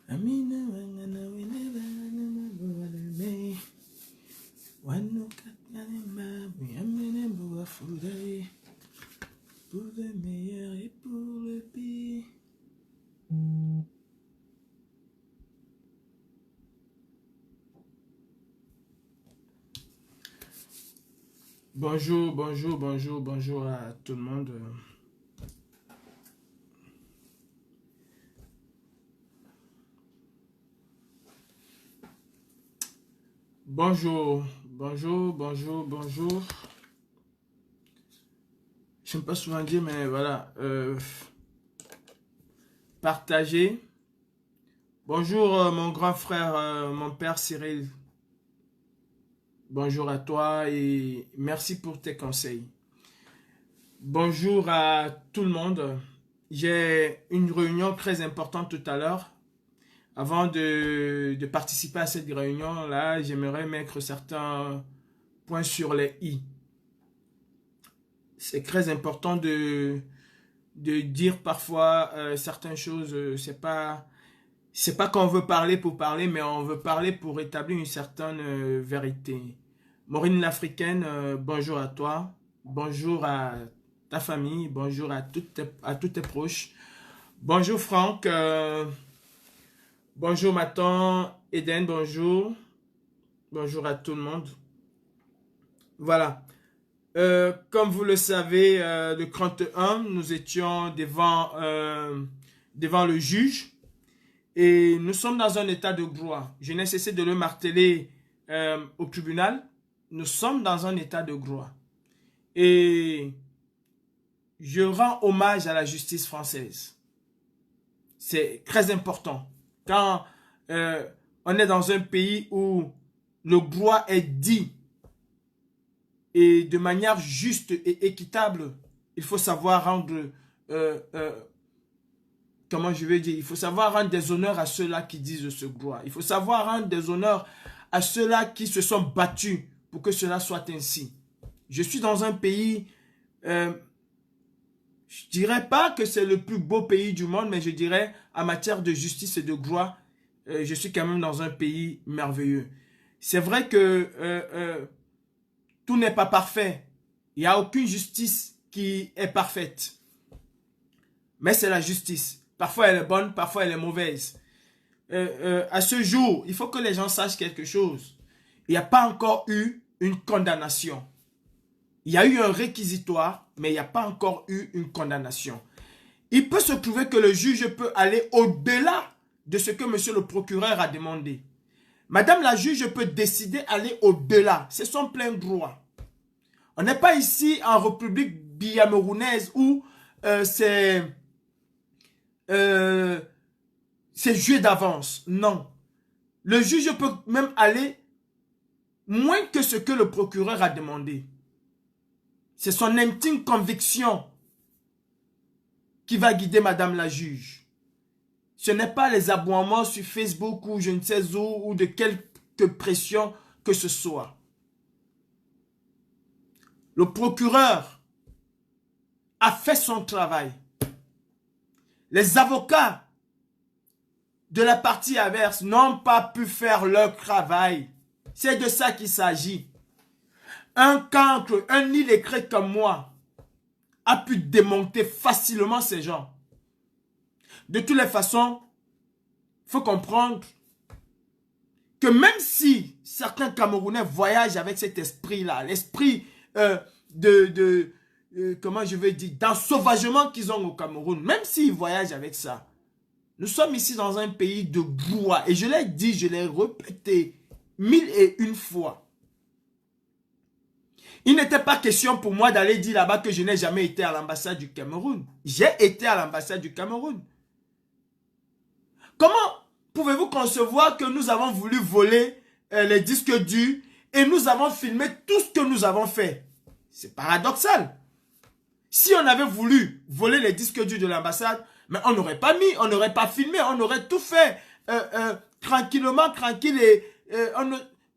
Amina wangana wile bana mbuwaleme wano katnane mabu yamene mbuwa fudai pour le meilleur et pour le pire. Bonjour, bonjour, bonjour, bonjour à tout le monde. Bonjour, bonjour, bonjour, bonjour. Je ne sais pas souvent dire, mais voilà. Partagez. Bonjour mon grand frère, mon père Cyril. Bonjour à toi et merci pour tes conseils. Bonjour à tout le monde. J'ai une réunion très importante tout à l'heure. Avant de participer à cette réunion-là, j'aimerais mettre certains points sur les i. C'est très important de dire parfois certaines choses. C'est pas qu'on veut parler pour parler, mais on veut parler pour établir une certaine vérité. Maureen l'Africaine, bonjour à toi. Bonjour à ta famille. Bonjour à tous tes proches. Bonjour Franck. Bonjour Maton. Eden, bonjour. Bonjour à tout le monde. Voilà. Comme vous le savez, le 31, nous étions devant le juge. Et nous sommes dans un état de gloire. Je n'ai cessé de le marteler au tribunal. Nous sommes dans un état de gloire. Et je rends hommage à la justice française. C'est très important. Quand on est dans un pays où le droit est dit et de manière juste et équitable, il faut savoir rendre... comment je vais dire, il faut savoir rendre des honneurs à ceux-là qui disent ce droit. Il faut savoir rendre des honneurs à ceux-là qui se sont battus pour que cela soit ainsi. Je suis dans un pays, je dirais pas que c'est le plus beau pays du monde, mais je dirais en matière de justice et de gloire, je suis quand même dans un pays merveilleux. C'est vrai que tout n'est pas parfait. Il n'y a aucune justice qui est parfaite. Mais c'est la justice. Parfois elle est bonne, parfois elle est mauvaise. À ce jour, il faut que les gens sachent quelque chose. Il n'y a pas encore eu une condamnation. Il y a eu un réquisitoire, mais il n'y a pas encore eu une condamnation. Il peut se trouver que le juge peut aller au-delà de ce que monsieur le procureur a demandé. Madame la juge peut décider d'aller au-delà. C'est son plein droit. On n'est pas ici en République bicamerounaise où c'est joué d'avance. Non. Le juge peut même aller moins que ce que le procureur a demandé. C'est son intime conviction qui va guider madame la juge. Ce n'est pas les aboiements sur Facebook ou je ne sais où ou de quelque pression que ce soit. Le procureur a fait son travail. Les avocats de la partie adverse n'ont pas pu faire leur travail. C'est de ça qu'il s'agit. Un cancre, un illettré comme moi a pu démonter facilement ces gens. De toutes les façons, il faut comprendre que même si certains Camerounais voyagent avec cet esprit-là, l'esprit comment je vais dire, d'ensauvagement qu'ils ont au Cameroun, même s'ils voyagent avec ça, nous sommes ici dans un pays de gloire. Et je l'ai dit, je l'ai répété 1001 fois. Il n'était pas question pour moi d'aller dire là-bas que je n'ai jamais été à l'ambassade du Cameroun. J'ai été à l'ambassade du Cameroun. Comment pouvez-vous concevoir que nous avons voulu voler les disques durs et nous avons filmé tout ce que nous avons fait? C'est paradoxal. Si on avait voulu voler les disques durs de l'ambassade, mais on n'aurait pas mis, on n'aurait pas filmé, on aurait tout fait tranquillement, tranquille.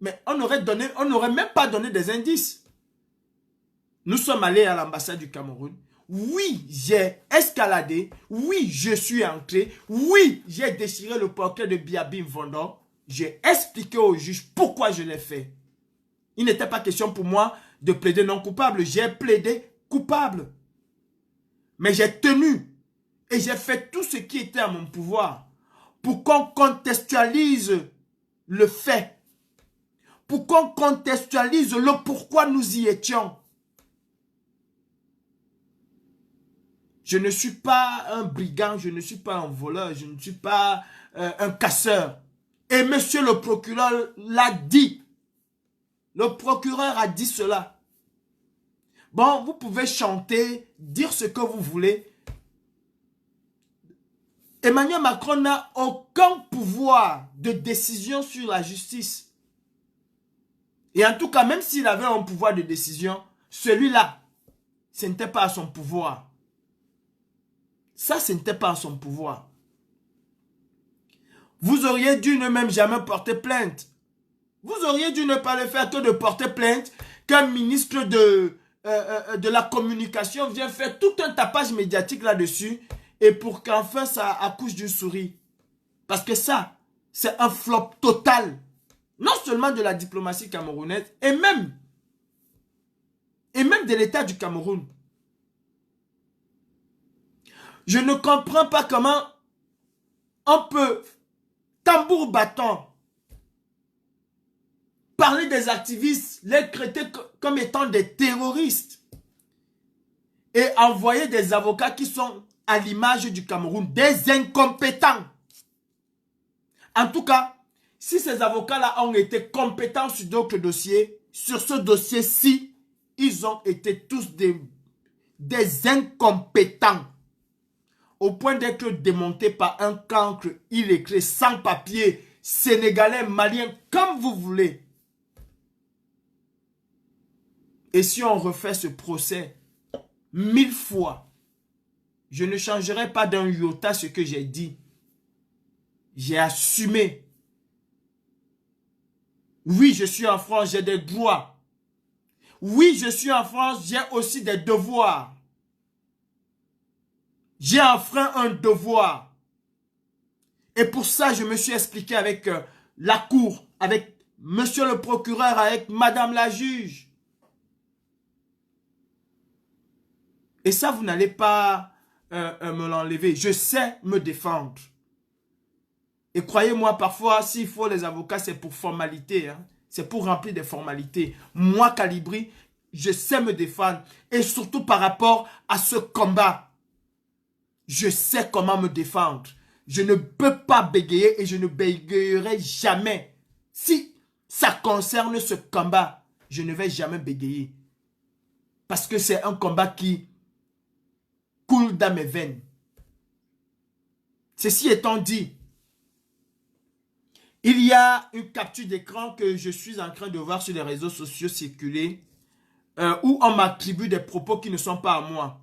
Mais on n'aurait même pas donné des indices. Nous sommes allés à l'ambassade du Cameroun Oui, j'ai escaladé. Oui, je suis entré. Oui, j'ai déchiré le portrait de Biabi Mvondo. J'ai expliqué au juge pourquoi je l'ai fait. Il n'était pas question pour moi de plaider non coupable. J'ai plaidé coupable. Mais j'ai tenu et j'ai fait tout ce qui était à mon pouvoir pour qu'on contextualise le fait. Pour qu'on contextualise le pourquoi nous y étions. Je ne suis pas un brigand, je ne suis pas un voleur, je ne suis pas un casseur. Et monsieur le procureur l'a dit. Le procureur a dit cela. Bon, vous pouvez chanter, dire ce que vous voulez. Emmanuel Macron n'a aucun pouvoir de décision sur la justice. Et en tout cas, même s'il avait un pouvoir de décision, celui-là, ce n'était pas à son pouvoir. Ça, ce n'était pas à son pouvoir. Vous auriez dû ne même jamais porter plainte. Vous auriez dû ne pas le faire que de porter plainte, qu'un ministre de la communication vient faire tout un tapage médiatique là-dessus et pour qu'enfin ça accouche d'une souris. Parce que ça, c'est un flop total. Non seulement de la diplomatie camerounaise et même de l'État du Cameroun. Je ne comprends pas comment on peut, tambour battant, parler des activistes, les traiter comme étant des terroristes et envoyer des avocats qui sont à l'image du Cameroun, des incompétents. En tout cas, si ces avocats-là ont été compétents sur d'autres dossiers, sur ce dossier-ci, ils ont été tous des incompétents. Au point d'être démontés par un cancre illettré, sans papier, sénégalais, malien, comme vous voulez. Et si on refait ce procès 1000 fois, je ne changerai pas d'un iota ce que j'ai dit. J'ai assumé. Oui, je suis en France, j'ai des droits. Oui, je suis en France, j'ai aussi des devoirs. J'ai enfreint un devoir. Et pour ça, je me suis expliqué avec la cour, avec monsieur le procureur, avec madame la juge. Et ça, vous n'allez pas me l'enlever. Je sais me défendre. Et croyez-moi, parfois, s'il faut les avocats, c'est pour formalité. Hein. C'est pour remplir des formalités. Moi, Calibri, je sais me défendre. Et surtout par rapport à ce combat. Je sais comment me défendre. Je ne peux pas bégayer et je ne bégayerai jamais. Si ça concerne ce combat, je ne vais jamais bégayer. Parce que c'est un combat qui coule dans mes veines. Ceci étant dit, il y a une capture d'écran que je suis en train de voir sur les réseaux sociaux circuler où on m'attribue des propos qui ne sont pas à moi.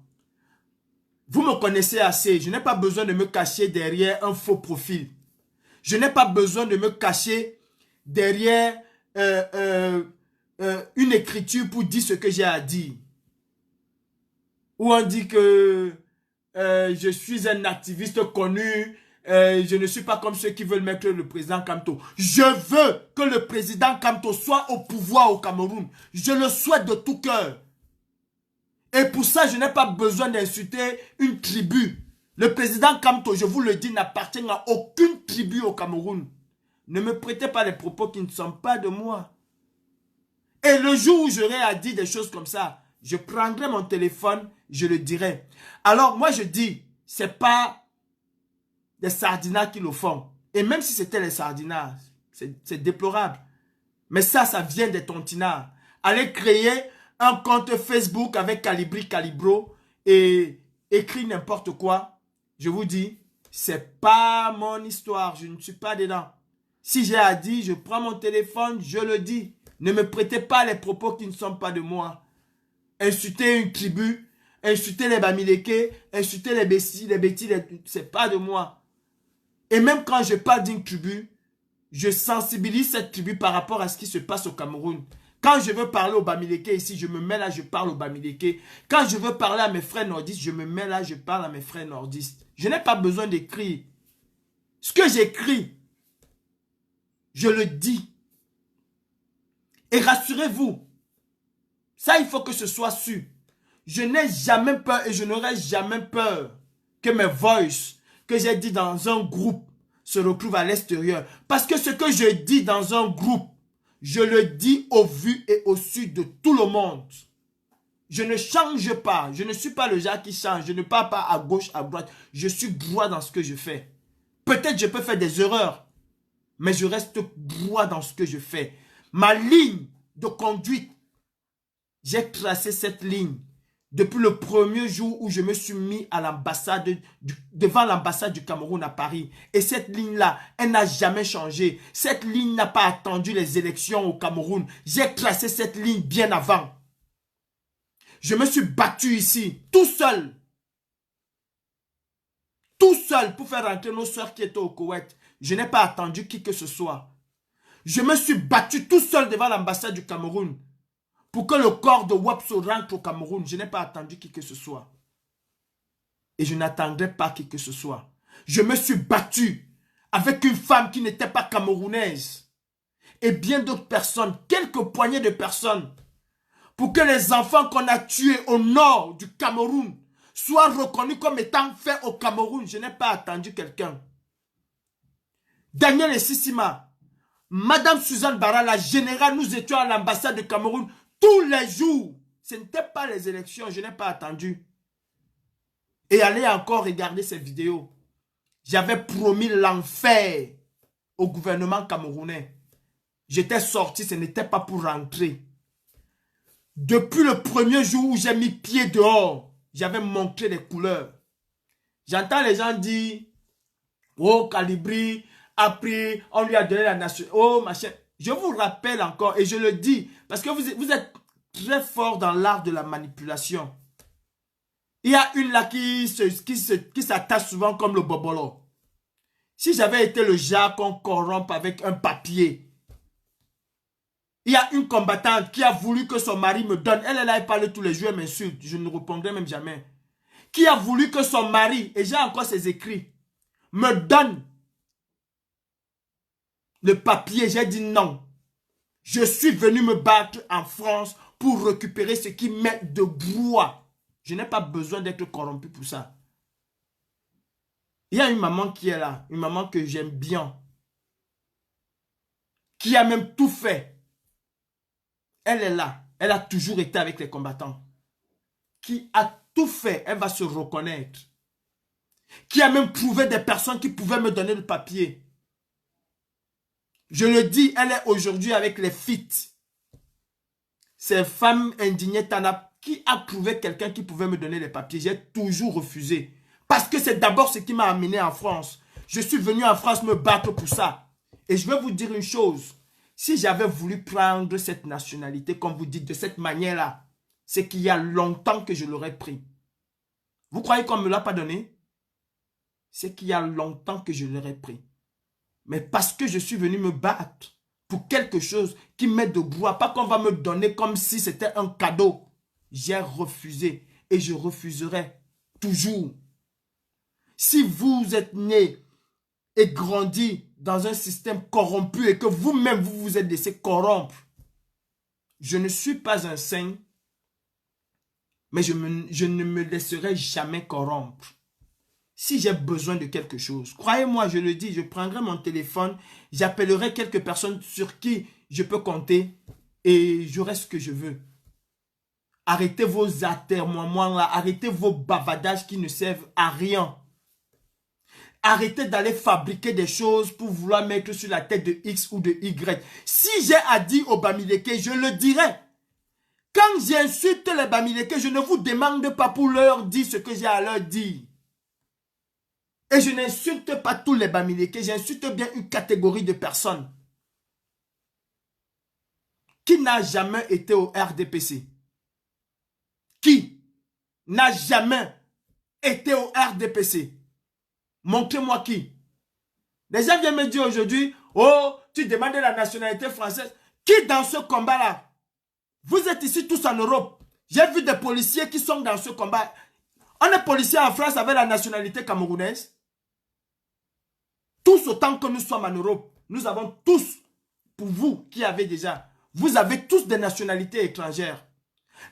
Vous me connaissez assez. Je n'ai pas besoin de me cacher derrière un faux profil. Je n'ai pas besoin de me cacher derrière une écriture pour dire ce que j'ai à dire. Où on dit que je suis un activiste connu. Je ne suis pas comme ceux qui veulent mettre le président Kamto. Je veux que le président Kamto soit au pouvoir au Cameroun. Je le souhaite de tout cœur. Et pour ça, je n'ai pas besoin d'insulter une tribu. Le président Kamto, je vous le dis, n'appartient à aucune tribu au Cameroun. Ne me prêtez pas les propos qui ne sont pas de moi. Et le jour où j'aurai à dire des choses comme ça, je prendrai mon téléphone, je le dirai. Alors moi je dis, c'est pas des sardinats qui le font. Et même si c'était les sardinats, c'est déplorable. Mais ça vient des tontinards. Allez créer un compte Facebook avec Calibri, Calibro et écrire n'importe quoi. Je vous dis, c'est pas mon histoire. Je ne suis pas dedans. Si j'ai à dire, je prends mon téléphone, je le dis. Ne me prêtez pas les propos qui ne sont pas de moi. Insulter une tribu, insulter les Bamileke, insulter les Bétis, c'est pas de moi. Et même quand je parle d'une tribu, je sensibilise cette tribu par rapport à ce qui se passe au Cameroun. Quand je veux parler au Bamileke ici, je me mets là, je parle au Bamileke. Quand je veux parler à mes frères nordistes, je me mets là, je parle à mes frères nordistes. Je n'ai pas besoin d'écrire. Ce que j'écris, je le dis. Et rassurez-vous, ça il faut que ce soit sûr. Je n'ai jamais peur et je n'aurai jamais peur que mes voices que j'ai dit dans un groupe se retrouvent à l'extérieur. Parce que ce que je dis dans un groupe, je le dis au vu et au su de tout le monde. Je ne change pas. Je ne suis pas le genre qui change. Je ne pars pas à gauche, à droite. Je suis droit dans ce que je fais. Peut-être je peux faire des erreurs, mais je reste droit dans ce que je fais. Ma ligne de conduite, j'ai tracé cette ligne depuis le premier jour où je me suis mis à l'ambassade, devant l'ambassade du Cameroun à Paris. Et cette ligne-là, elle n'a jamais changé. Cette ligne n'a pas attendu les élections au Cameroun. J'ai tracé cette ligne bien avant. Je me suis battu ici, tout seul. Tout seul pour faire rentrer nos soeurs qui étaient au Koweït. Je n'ai pas attendu qui que ce soit. Je me suis battu tout seul devant l'ambassade du Cameroun pour que le corps de Wapso rentre au Cameroun. Je n'ai pas attendu qui que ce soit. Et je n'attendrai pas qui que ce soit. Je me suis battu avec une femme qui n'était pas camerounaise. Et bien d'autres personnes, quelques poignées de personnes, pour que les enfants qu'on a tués au nord du Cameroun soient reconnus comme étant faits au Cameroun. Je n'ai pas attendu quelqu'un. Daniel et Sissima, Madame Suzanne Bara, la générale, nous étions à l'ambassade du Cameroun tous les jours. Ce n'était pas les élections, je n'ai pas attendu. Et allez encore regarder ces vidéos. J'avais promis l'enfer au gouvernement camerounais. J'étais sorti, ce n'était pas pour rentrer. Depuis le premier jour où j'ai mis pied dehors, j'avais montré les couleurs. J'entends les gens dire, oh, Calibri a pris, on lui a donné la nation, oh, machin. Je vous rappelle encore, et je le dis, parce que vous êtes très fort dans l'art de la manipulation. Il y a une là qui s'attache souvent comme le bobolo. Si j'avais été le genre qu'on corrompt avec un papier, il y a une combattante qui a voulu que son mari me donne. Elle a parlé tous les jours, elle m'insulte. Je ne répondrai même jamais. Qui a voulu que son mari, et j'ai encore ses écrits, me donne le papier. J'ai dit non. Je suis venu me battre en France pour récupérer ce qui m'est de droit. Je n'ai pas besoin d'être corrompu pour ça. Il y a une maman qui est là, une maman que j'aime bien, qui a même tout fait. Elle est là. Elle a toujours été avec les combattants. Qui a tout fait. Elle va se reconnaître. Qui a même trouvé des personnes qui pouvaient me donner le papier. Je le dis, elle est aujourd'hui avec les FIT. Ces femmes indignées Tana, qui a trouvé quelqu'un qui pouvait me donner les papiers. J'ai toujours refusé. Parce que c'est d'abord ce qui m'a amené en France. Je suis venu en France me battre pour ça. Et je vais vous dire une chose. Si j'avais voulu prendre cette nationalité, comme vous dites, de cette manière-là, c'est qu'il y a longtemps que je l'aurais pris. Vous croyez qu'on ne me l'a pas donné? C'est qu'il y a longtemps que je l'aurais pris. Mais parce que je suis venu me battre pour quelque chose qui m'est de droit, pas qu'on va me donner comme si c'était un cadeau. J'ai refusé et je refuserai toujours. Si vous êtes né et grandi dans un système corrompu et que vous-même vous vous êtes laissé corrompre, je ne suis pas un saint, mais je ne me laisserai jamais corrompre. Si j'ai besoin de quelque chose, croyez-moi, je le dis, je prendrai mon téléphone, j'appellerai quelques personnes sur qui je peux compter et j'aurai ce que je veux. Arrêtez vos atermoiements là, arrêtez vos bavadages qui ne servent à rien. Arrêtez d'aller fabriquer des choses pour vouloir mettre sur la tête de X ou de Y. Si j'ai à dire aux Bamileke, je le dirai. Quand j'insulte les Bamileke, je ne vous demande pas pour leur dire ce que j'ai à leur dire. Et je n'insulte pas tous les Bamileke, j'insulte bien une catégorie de personnes qui n'a jamais été au RDPC. Qui n'a jamais été au RDPC? Montrez-moi qui. Les gens viennent me dire aujourd'hui, oh, tu demandes la nationalité française. Qui dans ce combat-là Vous êtes ici tous en Europe. J'ai vu des policiers qui sont dans ce combat. On est policier en France avec la nationalité camerounaise. Tous autant que nous sommes en Europe, nous avons tous, pour vous qui avez déjà, vous avez tous des nationalités étrangères.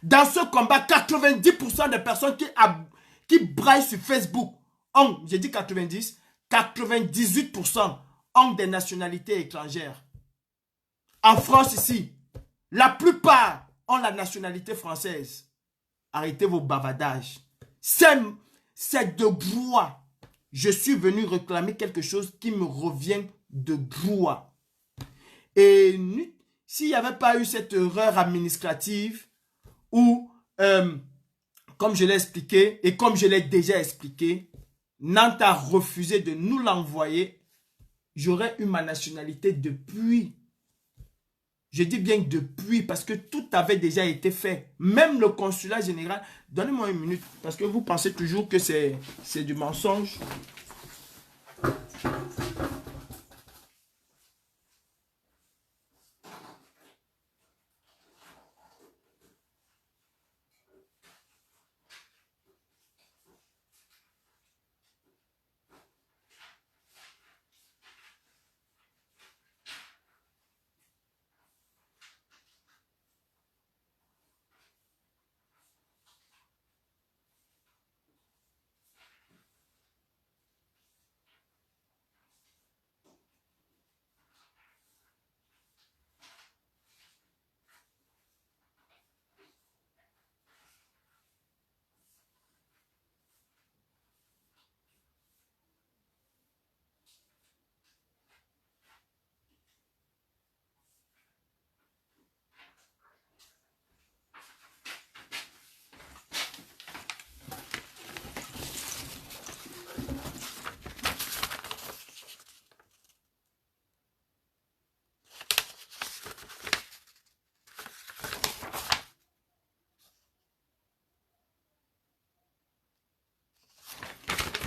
Dans ce combat, 90% des personnes qui braillent sur Facebook ont, j'ai dit 90, 98% ont des nationalités étrangères. En France ici, la plupart ont la nationalité française. Arrêtez vos bavardages. C'est de droit. Je suis venu réclamer quelque chose qui me revient de droit. Et s'il n'y avait pas eu cette erreur administrative où, comme je l'ai expliqué et comme je l'ai déjà expliqué, Nantes a refusé de nous l'envoyer, j'aurais eu ma nationalité depuis. Je dis bien depuis parce que tout avait déjà été fait. Même le consulat général. Donnez-moi une minute parce que vous pensez toujours que c'est du mensonge.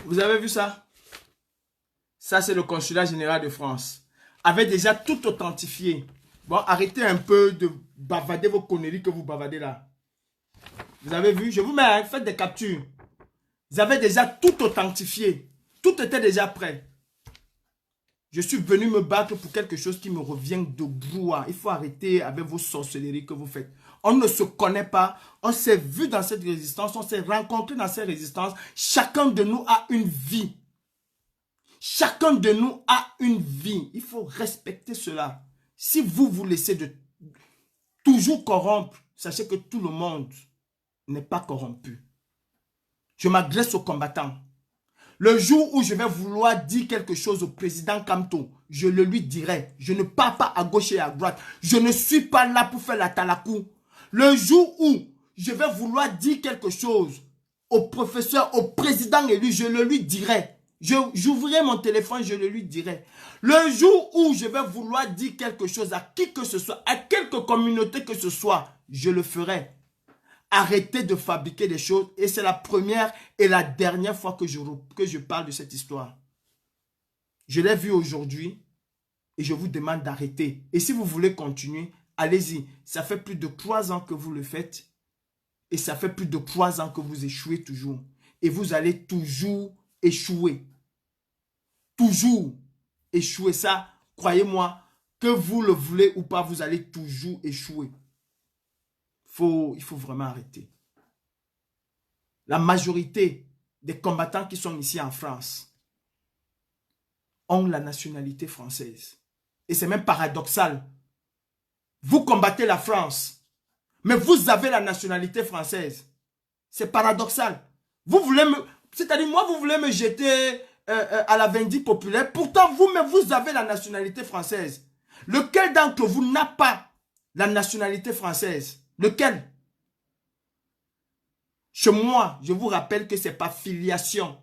Vous avez vu ça? Ça, c'est le consulat général de France. Avait déjà tout authentifié. Bon, arrêtez un peu de bavarder vos conneries que vous bavardez là. Vous avez vu? Je vous mets, hein, faites des captures. Vous avez déjà tout authentifié. Tout était déjà prêt. Je suis venu me battre pour quelque chose qui me revient de droit. Il faut arrêter avec vos sorcelleries que vous faites. On ne se connaît pas. On s'est vu dans cette résistance. On s'est rencontré dans cette résistance. Chacun de nous a une vie. Chacun de nous a une vie. Il faut respecter cela. Si vous vous laissez de toujours corrompre, sachez que tout le monde n'est pas corrompu. Je m'adresse aux combattants. Le jour où je vais vouloir dire quelque chose au président Kamto, je le lui dirai. Je ne pars pas à gauche et à droite. Je ne suis pas là pour faire la talakou. Le jour où je vais vouloir dire quelque chose au professeur, au président élu, je le lui dirai. J'ouvrirai mon téléphone, je le lui dirai. Le jour où je vais vouloir dire quelque chose à qui que ce soit, à quelque communauté que ce soit, je le ferai. Arrêtez de fabriquer des choses et c'est la première et la dernière fois que je parle de cette histoire. Je l'ai vu aujourd'hui et je vous demande d'arrêter. Et si vous voulez continuer, allez-y. Ça fait plus de 3 ans que vous le faites et ça fait plus de 3 ans que vous échouez toujours. Et vous allez toujours échouer. Toujours échouer. Ça, croyez-moi, que vous le voulez ou pas, vous allez toujours échouer. Il faut vraiment arrêter. La majorité des combattants qui sont ici en France ont la nationalité française. Et c'est même paradoxal. Vous combattez la France, mais vous avez la nationalité française. C'est paradoxal. Vous voulez me... C'est-à-dire, moi, vous voulez me jeter à la vindicte populaire. Pourtant, vous-même, vous avez la nationalité française. Lequel d'entre vous n'a pas la nationalité française? Lequel? Chez moi, je vous rappelle que ce n'est pas filiation.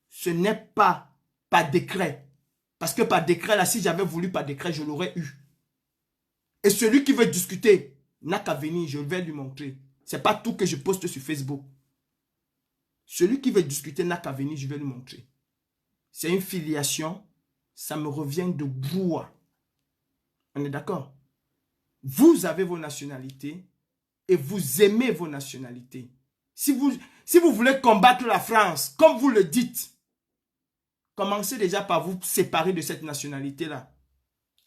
Ce n'est pas par décret. Parce que par décret, là, si j'avais voulu par décret, je l'aurais eu. Et celui qui veut discuter n'a qu'à venir, je vais lui montrer. Ce n'est pas tout que je poste sur Facebook. Celui qui veut discuter n'a qu'à venir, je vais lui montrer. C'est une filiation, ça me revient de droit. On est d'accord? Vous avez vos nationalités, et vous aimez vos nationalités, si vous voulez combattre la France, comme vous le dites, commencez déjà par vous séparer de cette nationalité-là.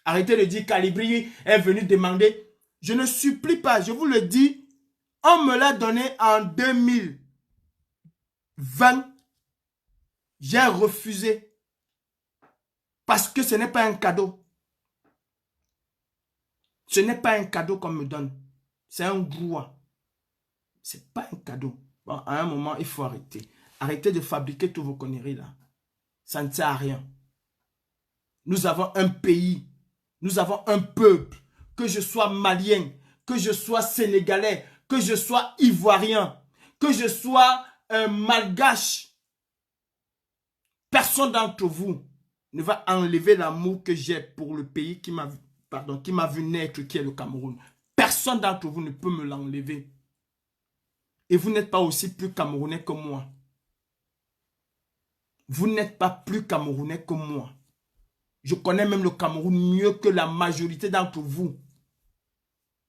Arrêtez de dire Calibri est venu demander. Je ne supplie pas, je vous le dis, on me l'a donné en 2020. J'ai refusé. Parce que ce n'est pas un cadeau. Ce n'est pas un cadeau qu'on me donne. C'est un droit. Ce n'est pas un cadeau. Bon, à un moment, il faut arrêter. Arrêtez de fabriquer tous vos conneries là. Ça ne sert à rien. Nous avons un pays. Nous avons un peuple. Que je sois malien, que je sois sénégalais, que je sois ivoirien, que je sois malgache. Personne d'entre vous ne va enlever l'amour que j'ai pour le pays qui m'a vu naître, qui est le Cameroun. Personne d'entre vous ne peut me l'enlever. Et vous n'êtes pas aussi plus Camerounais que moi. Vous n'êtes pas plus Camerounais que moi. Je connais même le Cameroun mieux que la majorité d'entre vous.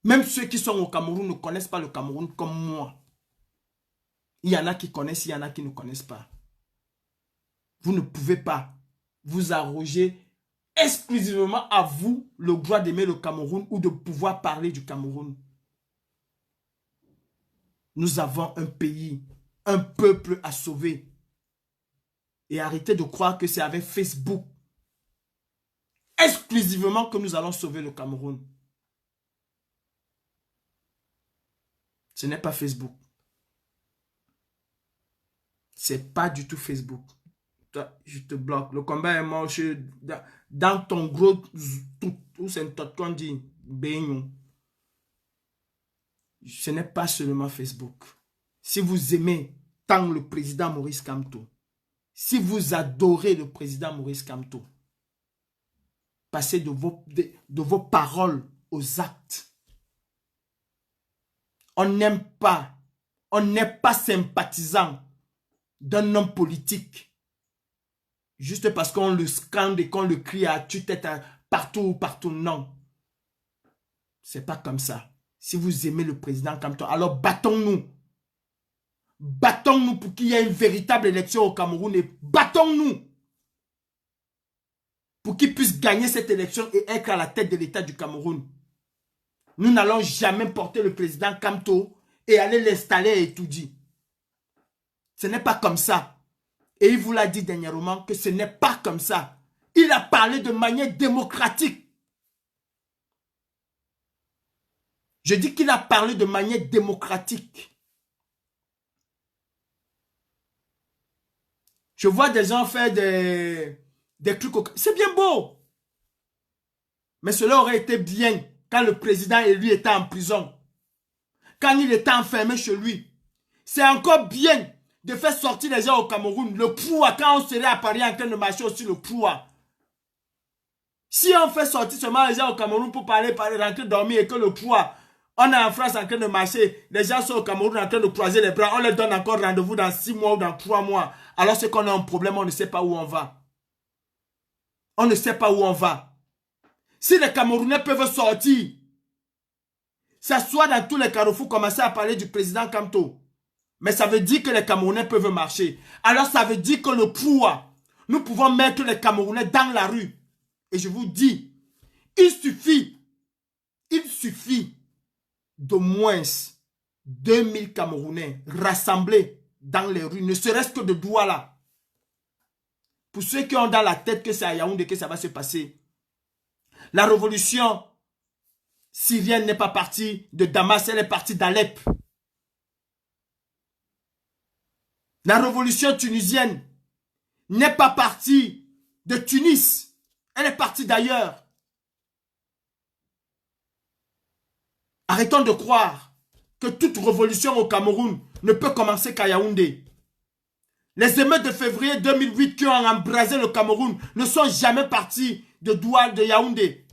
Même ceux qui sont au Cameroun ne connaissent pas le Cameroun comme moi. Il y en a qui connaissent, il y en a qui ne connaissent pas. Vous ne pouvez pas vous arroger exclusivement à vous le droit d'aimer le Cameroun ou de pouvoir parler du Cameroun. Nous avons un pays, un peuple à sauver. Et arrêtez de croire que c'est avec Facebook exclusivement que nous allons sauver le Cameroun. Ce n'est pas Facebook. C'est pas du tout Facebook. Je te bloque. Le combat est mort. Dans ton gros... Où c'est un tot qu'on dit. Ce n'est pas seulement Facebook. Si vous aimez tant le président Maurice Kamto, si vous adorez le président Maurice Kamto, passez de vos paroles aux actes. On n'aime pas, on n'est pas sympathisant d'un homme politique juste parce qu'on le scande et qu'on le crie à tue-tête partout. Non. C'est pas comme ça. Si vous aimez le président Kamto, alors battons-nous. Battons-nous pour qu'il y ait une véritable élection au Cameroun et battons-nous pour qu'il puisse gagner cette élection et être à la tête de l'État du Cameroun. Nous n'allons jamais porter le président Kamto et aller l'installer et tout dit. Ce n'est pas comme ça. Et il vous l'a dit dernièrement que ce n'est pas comme ça. Il a parlé de manière démocratique. Je dis qu'il a parlé de manière démocratique. Je vois des gens faire des trucs. C'est bien beau. Mais cela aurait été bien quand le président et lui étaient en prison. Quand il était enfermé chez lui. C'est encore bien de faire sortir les gens au Cameroun. Le pouvoir, quand on serait à Paris en train de marcher aussi, le pouvoir. Si on fait sortir seulement les gens au Cameroun pour parler, rentrer dormir et que le pouvoir, on est en France en train de marcher, les gens sont au Cameroun en train de croiser les bras, on leur donne encore rendez-vous dans 6 mois ou dans 3 mois. Alors c'est qu'on a un problème, on ne sait pas où on va. On ne sait pas où on va. Si les Camerounais peuvent sortir, s'asseoir dans tous les carrefours, commencer à parler du président Kamto. Mais ça veut dire que les Camerounais peuvent marcher. Alors ça veut dire que le pouvoir, nous pouvons mettre les Camerounais dans la rue. Et je vous dis, il suffit d'au moins 2000 Camerounais rassemblés dans les rues, ne serait-ce que de Douala. Pour ceux qui ont dans la tête que c'est à Yaoundé que ça va se passer. La révolution syrienne n'est pas partie de Damas, elle est partie d'Alep. La révolution tunisienne n'est pas partie de Tunis, elle est partie d'ailleurs. Arrêtons de croire que toute révolution au Cameroun ne peut commencer qu'à Yaoundé. Les émeutes de février 2008 qui ont embrasé le Cameroun ne sont jamais partis de Douala, de Yaoundé.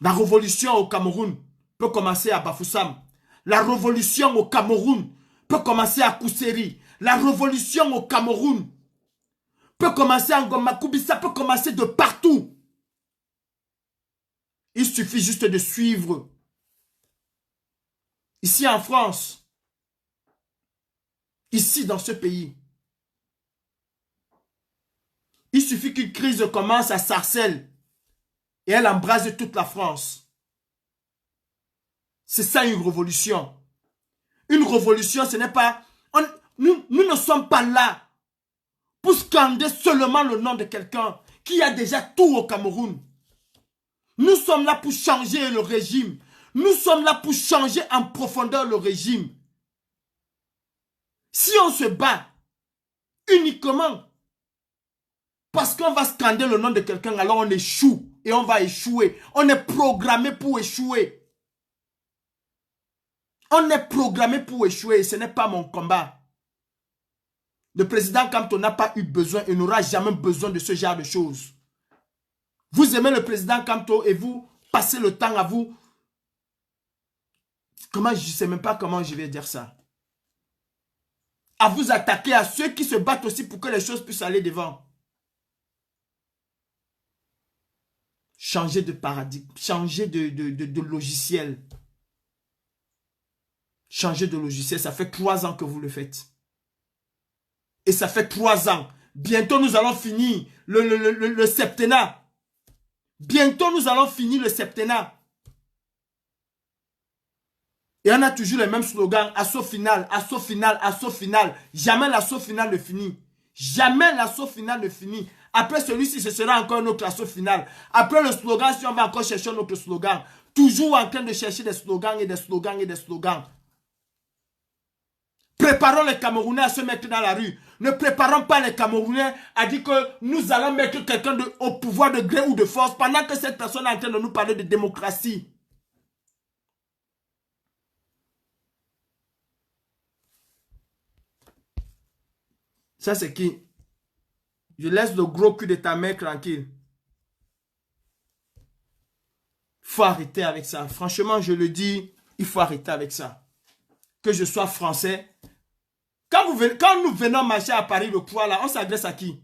La révolution au Cameroun peut commencer à Bafoussam. La révolution au Cameroun peut commencer à Kousseri. La révolution au Cameroun peut commencer à Ngoma Koubissa, peut commencer de partout. Il suffit juste de suivre. Ici en France, ici dans ce pays, il suffit qu'une crise commence à Sarcelles et elle embrase toute la France. C'est ça une révolution. Une révolution, ce n'est pas... Nous ne sommes pas là pour scander seulement le nom de quelqu'un qui a déjà tout au Cameroun. Nous sommes là pour changer le régime. Nous sommes là pour changer en profondeur le régime. Si on se bat uniquement parce qu'on va scander le nom de quelqu'un, alors on échoue et on va échouer. On est programmé pour échouer. On est programmé pour échouer et ce n'est pas mon combat. Le président Kamto n'a pas eu besoin et n'aura jamais besoin de ce genre de choses. Vous aimez le président Kamto et vous passez le temps à vous... Comment, je ne sais même pas comment je vais dire ça. À vous attaquer à ceux qui se battent aussi pour que les choses puissent aller devant. Changer de paradigme, changer de logiciel. Changer de logiciel, ça fait 3 ans que vous le faites. Et ça fait 3 ans. Bientôt nous allons finir le septennat. Bientôt nous allons finir le septennat. Et on a toujours les mêmes slogans. Assaut final, assaut final, assaut final. Jamais l'assaut final ne finit. Jamais l'assaut final ne finit. Après celui-ci, ce sera encore un autre assaut final. Après le slogan, si on va encore chercher un autre slogan. Toujours en train de chercher des slogans et des slogans et des slogans. Préparons les Camerounais à se mettre dans la rue. Ne préparons pas les Camerounais à dire que nous allons mettre quelqu'un au pouvoir de gré ou de force pendant que cette personne est en train de nous parler de démocratie. Ça c'est qui? Je laisse le gros cul de ta mère tranquille. Faut arrêter avec ça. Franchement, je le dis, il faut arrêter avec ça. Que je sois français. Quand nous venons marcher à Paris le 3 là, on s'adresse à qui?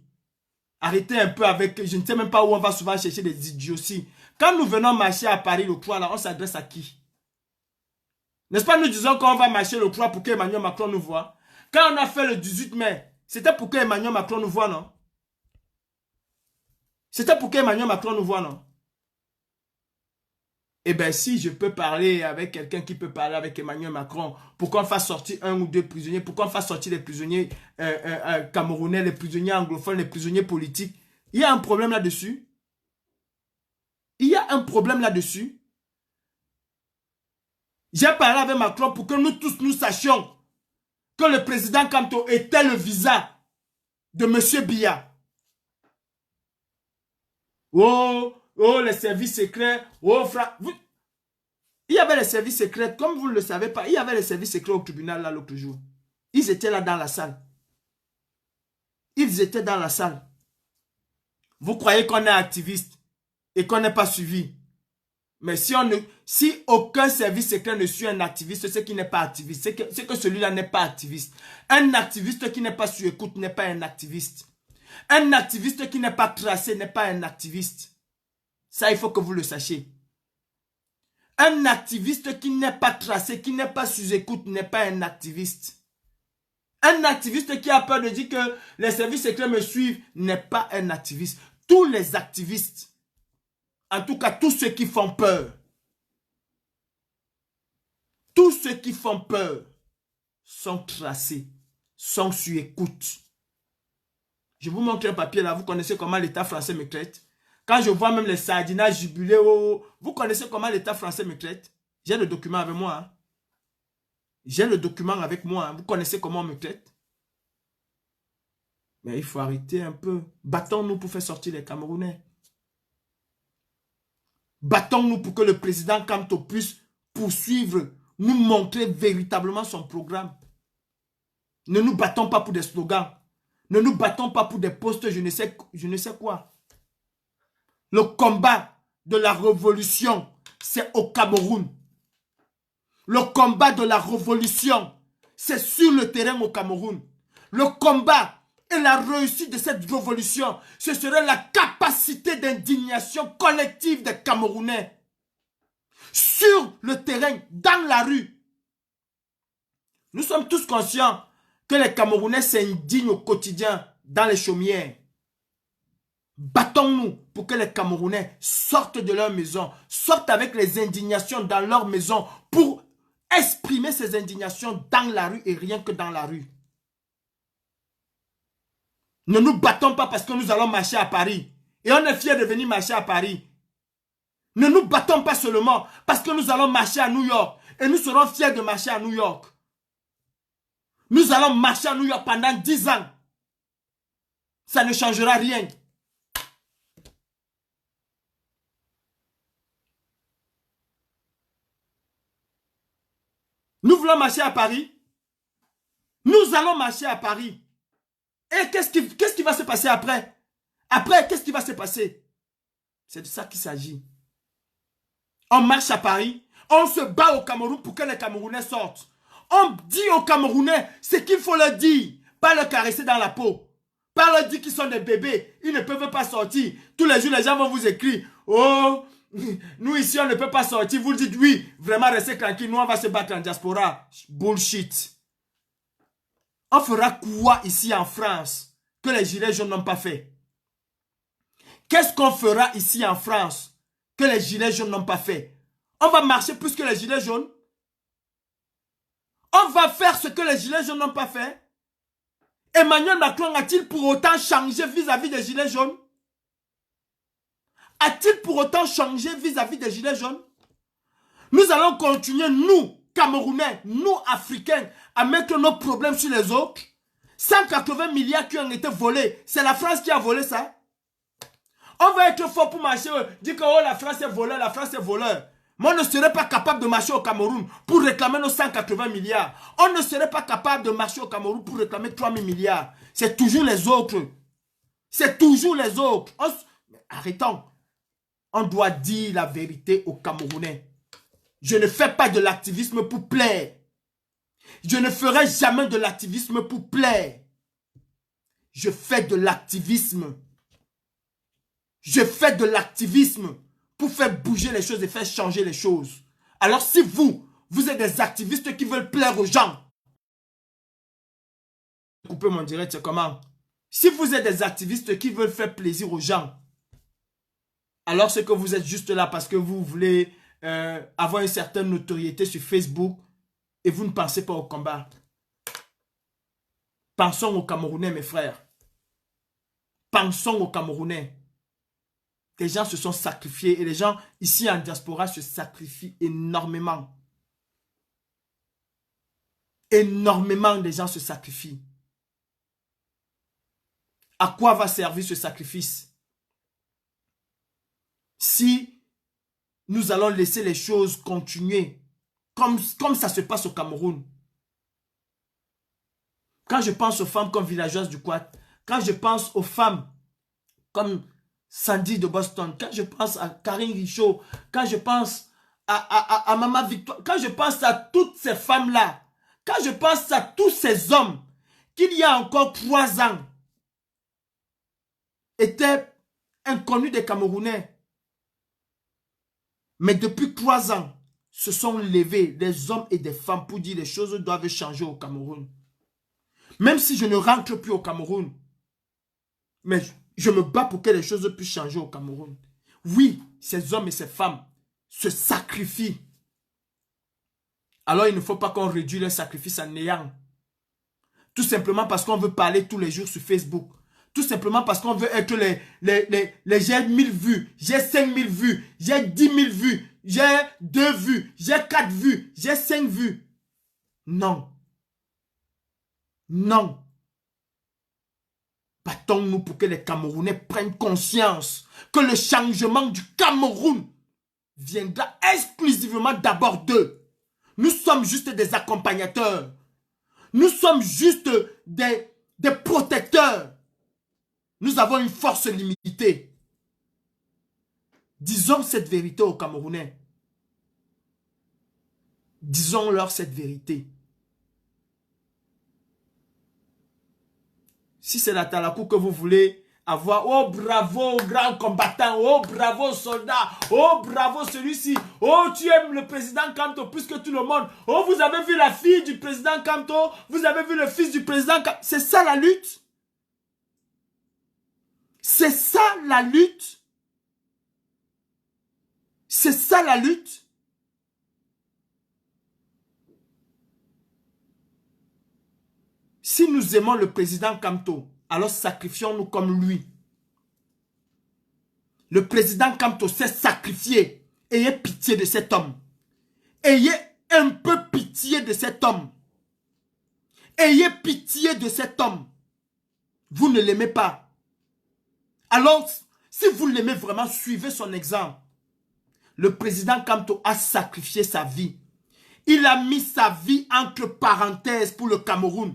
Arrêtez un peu avec... Je ne sais même pas où on va souvent chercher des idioties. Quand nous venons marcher à Paris le 3 là, on s'adresse à qui? N'est-ce pas, nous disons qu'on va marcher le 3 pour qu'Emmanuel Macron nous voit? Quand on a fait le 18 mai, c'était pour qu'Emmanuel Macron nous voit, non? C'était pour qu'Emmanuel Macron nous voit, non? Eh bien, si je peux parler avec quelqu'un qui peut parler avec Emmanuel Macron, pour qu'on fasse sortir 1 ou 2 prisonniers, pour qu'on fasse sortir les prisonniers camerounais, les prisonniers anglophones, les prisonniers politiques, il y a un problème là-dessus. Il y a un problème là-dessus. J'ai parlé avec Macron pour que nous tous nous sachions que le président Kamto était le visa de M. Biya. Oh, les services secrets. Oh, il y avait les services secrets, comme vous ne le savez pas, il y avait les services secrets au tribunal là l'autre jour. Ils étaient là dans la salle. Ils étaient dans la salle. Vous croyez qu'on est activiste et qu'on n'est pas suivi. Mais si aucun service secret ne suit un activiste, c'est qu'il n'est pas activiste. C'est que celui-là n'est pas activiste. Un activiste qui n'est pas sur écoute n'est pas un activiste. Un activiste qui n'est pas tracé n'est pas un activiste. Ça, il faut que vous le sachiez. Un activiste qui n'est pas tracé, qui n'est pas sous écoute n'est pas un activiste. Un activiste qui a peur de dire que les services secrets me suivent n'est pas un activiste. Tous les activistes, en tout cas tous ceux qui font peur, tous ceux qui font peur sont tracés, sont sous écoute. Je vous montre un papier là, vous connaissez comment l'État français me traite. Quand je vois même les sardinages jubilés, vous connaissez comment l'État français me traite. J'ai le document avec moi. Hein. J'ai le document avec moi. Hein. Vous connaissez comment on me traite. Mais il faut arrêter un peu. Battons-nous pour faire sortir les Camerounais. Battons-nous pour que le président Kamto puisse poursuivre, nous montrer véritablement son programme. Ne nous battons pas pour des slogans. Ne nous battons pas pour des postes, je ne sais quoi. Le combat de la révolution, c'est au Cameroun. Le combat de la révolution, c'est sur le terrain au Cameroun. Le combat et la réussite de cette révolution, ce serait la capacité d'indignation collective des Camerounais. sur le terrain, dans la rue. Nous sommes tous conscients que les Camerounais s'indignent au quotidien dans les chaumières. Battons-nous pour que les Camerounais sortent de leur maison, sortent avec les indignations dans leur maison pour exprimer ces indignations dans la rue et rien que dans la rue. Ne nous battons pas parce que nous allons marcher à Paris et on est fiers de venir marcher à Paris. Ne nous battons pas seulement parce que nous allons marcher à New York et nous serons fiers de marcher à New York. Nous allons marcher à New York pendant 10 ans. Ça ne changera rien. Nous voulons marcher à Paris. Nous allons marcher à Paris. Et qu'est-ce qui va se passer après? Après, qu'est-ce qui va se passer? C'est de ça qu'il s'agit. On marche à Paris. On se bat au Cameroun pour que les Camerounais sortent. On dit aux Camerounais ce qu'il faut leur dire. Pas leur caresser dans la peau. Pas leur dire qu'ils sont des bébés. Ils ne peuvent pas sortir. Tous les jours, les gens vont vous écrire. Oh, nous ici, on ne peut pas sortir. Vous dites oui, vraiment restez tranquille. Nous, on va se battre en diaspora. Bullshit. On fera quoi ici en France que les gilets jaunes n'ont pas fait? Qu'est-ce qu'on fera ici en France que les gilets jaunes n'ont pas fait? On va marcher plus que les gilets jaunes? On va faire ce que les gilets jaunes n'ont pas fait? Emmanuel Macron a-t-il pour autant changé vis-à-vis des gilets jaunes? A-t-il pour autant changé vis-à-vis des gilets jaunes? Nous allons continuer, nous, Camerounais, nous, Africains, à mettre nos problèmes sur les autres. 180 milliards qui ont été volés. C'est la France qui a volé ça. On va être fort pour marcher, dire que oh, la France est voleur, la France est voleur. Mais on ne serait pas capable de marcher au Cameroun pour réclamer nos 180 milliards. On ne serait pas capable de marcher au Cameroun pour réclamer 3000 milliards. C'est toujours les autres. C'est toujours les autres. Arrêtons. On doit dire la vérité aux Camerounais. Je ne fais pas de l'activisme pour plaire. Je ne ferai jamais de l'activisme pour plaire. Je fais de l'activisme. Je fais de l'activisme pour faire bouger les choses et faire changer les choses. Alors si vous êtes des activistes qui veulent plaire aux gens, couper mon direct, c'est comment? Si vous êtes des activistes qui veulent faire plaisir aux gens, alors c'est que vous êtes juste là parce que vous voulez avoir une certaine notoriété sur Facebook et vous ne pensez pas au combat. Pensons aux Camerounais, mes frères. Pensons aux Camerounais. Les gens se sont sacrifiés et les gens ici en diaspora se sacrifient énormément. Énormément de gens se sacrifient. À quoi va servir ce sacrifice? Si nous allons laisser les choses continuer comme ça se passe au Cameroun. Quand je pense aux femmes comme villageoises du Quad, quand je pense aux femmes comme Sandy de Boston, quand je pense à Karine Richaud, quand je pense à Maman Victoire, quand je pense à toutes ces femmes-là, quand je pense à tous ces hommes qu'il y a encore 3 ans étaient inconnus des Camerounais. Mais depuis 3 ans, se sont levés des hommes et des femmes pour dire les choses doivent changer au Cameroun. Même si je ne rentre plus au Cameroun, mais je me bats pour que les choses puissent changer au Cameroun. Oui, ces hommes et ces femmes se sacrifient. Alors il ne faut pas qu'on réduise leur sacrifice à néant. Tout simplement parce qu'on veut parler tous les jours sur Facebook. Tout simplement parce qu'on veut être j'ai 1000 vues, j'ai 5000 vues, j'ai 10 000 vues, j'ai 2 vues, j'ai 4 vues, j'ai 5 vues. Non. Non. Battons-nous pour que les Camerounais prennent conscience que le changement du Cameroun viendra exclusivement d'abord d'eux. Nous sommes juste des accompagnateurs. Nous sommes juste des protecteurs. Nous avons une force limitée. Disons cette vérité aux Camerounais. Disons-leur cette vérité. Si c'est la Talakou que vous voulez avoir, oh bravo grand combattant, oh bravo soldat, oh bravo celui-ci, oh tu aimes le président Kamto plus que tout le monde, oh vous avez vu la fille du président Kamto, vous avez vu le fils du président Kamto. C'est ça la lutte. C'est ça la lutte. C'est ça la lutte. Si nous aimons le président Kamto, alors sacrifions-nous comme lui. Le président Kamto s'est sacrifié. Ayez pitié de cet homme. Ayez un peu pitié de cet homme. Ayez pitié de cet homme. Vous ne l'aimez pas. Alors, si vous l'aimez vraiment, suivez son exemple. Le président Kamto a sacrifié sa vie. Il a mis sa vie entre parenthèses pour le Cameroun.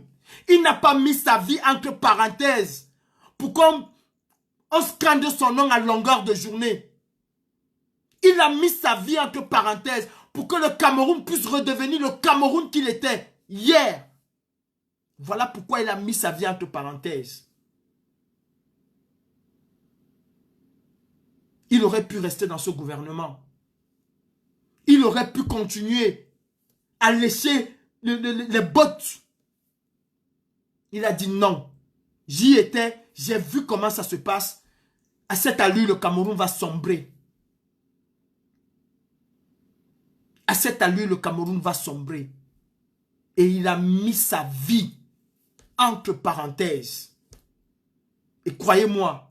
Il n'a pas mis sa vie entre parenthèses pour qu'on scande son nom à longueur de journée. Il a mis sa vie entre parenthèses pour que le Cameroun puisse redevenir le Cameroun qu'il était hier. Voilà pourquoi il a mis sa vie entre parenthèses. Il aurait pu rester dans ce gouvernement. Il aurait pu continuer à lécher les bottes. Il a dit non. J'y étais, j'ai vu comment ça se passe. À cette allure, le Cameroun va sombrer. À cette allure, le Cameroun va sombrer. Et il a mis sa vie entre parenthèses. Et croyez-moi,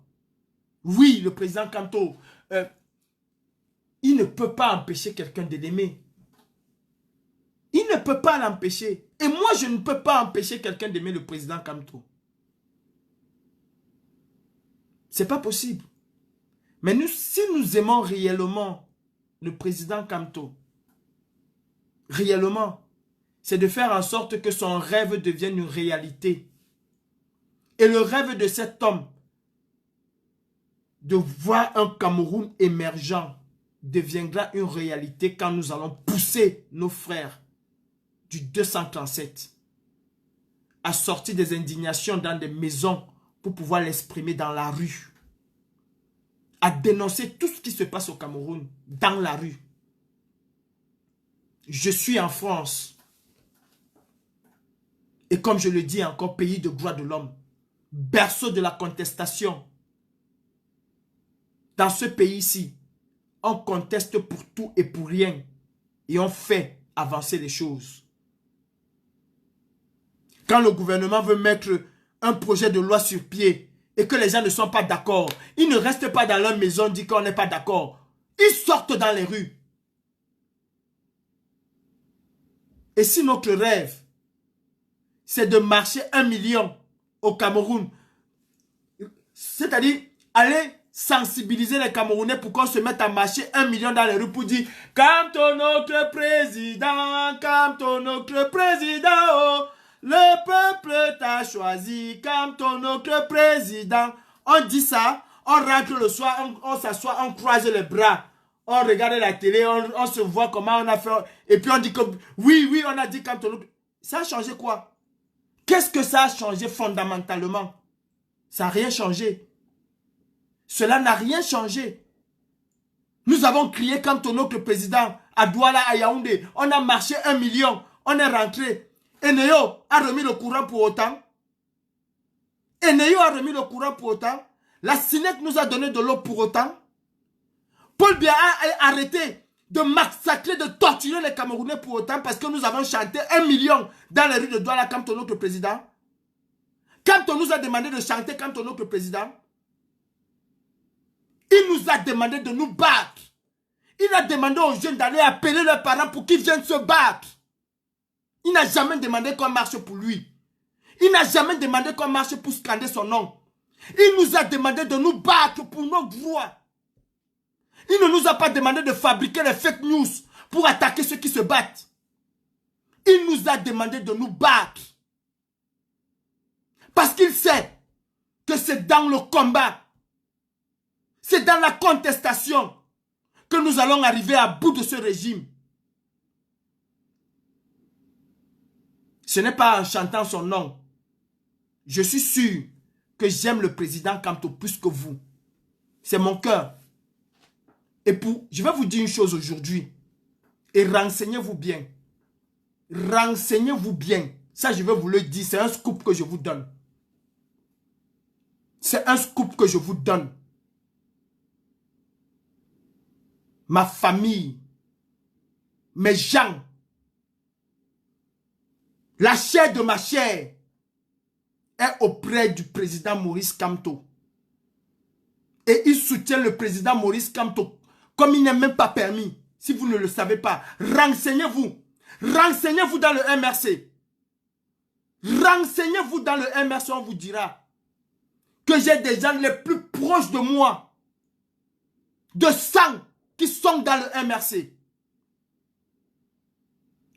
oui, le président Kamto, il ne peut pas empêcher quelqu'un de l'aimer. Il ne peut pas l'empêcher. Et moi, je ne peux pas empêcher quelqu'un d'aimer le président Kamto. C'est pas possible. Mais nous, si nous aimons réellement le président Kamto, réellement, c'est de faire en sorte que son rêve devienne une réalité. Et le rêve de cet homme, de voir un Cameroun émergent, deviendra une réalité quand nous allons pousser nos frères du 237 à sortir des indignations dans des maisons pour pouvoir l'exprimer dans la rue, à dénoncer tout ce qui se passe au Cameroun dans la rue. Je suis en France et comme je le dis encore, pays de droits de l'homme, berceau de la contestation. Dans ce pays-ci, on conteste pour tout et pour rien et on fait avancer les choses. Quand le gouvernement veut mettre un projet de loi sur pied et que les gens ne sont pas d'accord, ils ne restent pas dans leur maison, disent qu'on n'est pas d'accord. Ils sortent dans les rues. Et si notre rêve, c'est de marcher 1 million au Cameroun, c'est-à-dire aller sensibiliser les Camerounais pour qu'on se mette à marcher 1 million dans les rues pour dire « Kamto notre président, Kamto notre président, oh, le peuple t'a choisi, Kamto notre président. » On dit ça, on rentre le soir, on s'assoit, on croise les bras, on regarde la télé, on se voit comment on a fait, et puis on dit que oui, on a dit Kamto notre... Ça a changé quoi? Qu'est-ce que ça a changé fondamentalement? Ça n'a rien changé. Cela n'a rien changé. Nous avons crié Kamto notre président à Douala, à Yaoundé. On a marché 1 million. On est rentré. Eneyo a remis le courant pour autant. Eneyo a remis le courant pour autant. La SINEC nous a donné de l'eau pour autant. Paul Biya a arrêté de massacrer, de torturer les Camerounais pour autant parce que nous avons chanté 1 million dans les rues de Douala Kamto notre président. Kamto nous a demandé de chanter Kamto notre président. Il nous a demandé de nous battre. Il a demandé aux jeunes d'aller appeler leurs parents pour qu'ils viennent se battre. Il n'a jamais demandé qu'on marche pour lui. Il n'a jamais demandé qu'on marche pour scander son nom. Il nous a demandé de nous battre pour nos droits. Il ne nous a pas demandé de fabriquer les fake news pour attaquer ceux qui se battent. Il nous a demandé de nous battre. Parce qu'il sait que c'est dans le combat, c'est dans la contestation que nous allons arriver à bout de ce régime. Ce n'est pas en chantant son nom. Je suis sûr que j'aime le président Kamto plus que vous. C'est mon cœur. Et je vais vous dire une chose aujourd'hui. Et renseignez-vous bien. Renseignez-vous bien. Ça, je vais vous le dire. C'est un scoop que je vous donne. C'est un scoop que je vous donne. Ma famille, mes gens, la chair de ma chair est auprès du président Maurice Kamto. Et il soutient le président Maurice Kamto comme il n'est même pas permis. Si vous ne le savez pas, renseignez-vous. Renseignez-vous dans le MRC. Renseignez-vous dans le MRC, on vous dira que j'ai des gens les plus proches de moi, de sang, qui sont dans le MRC.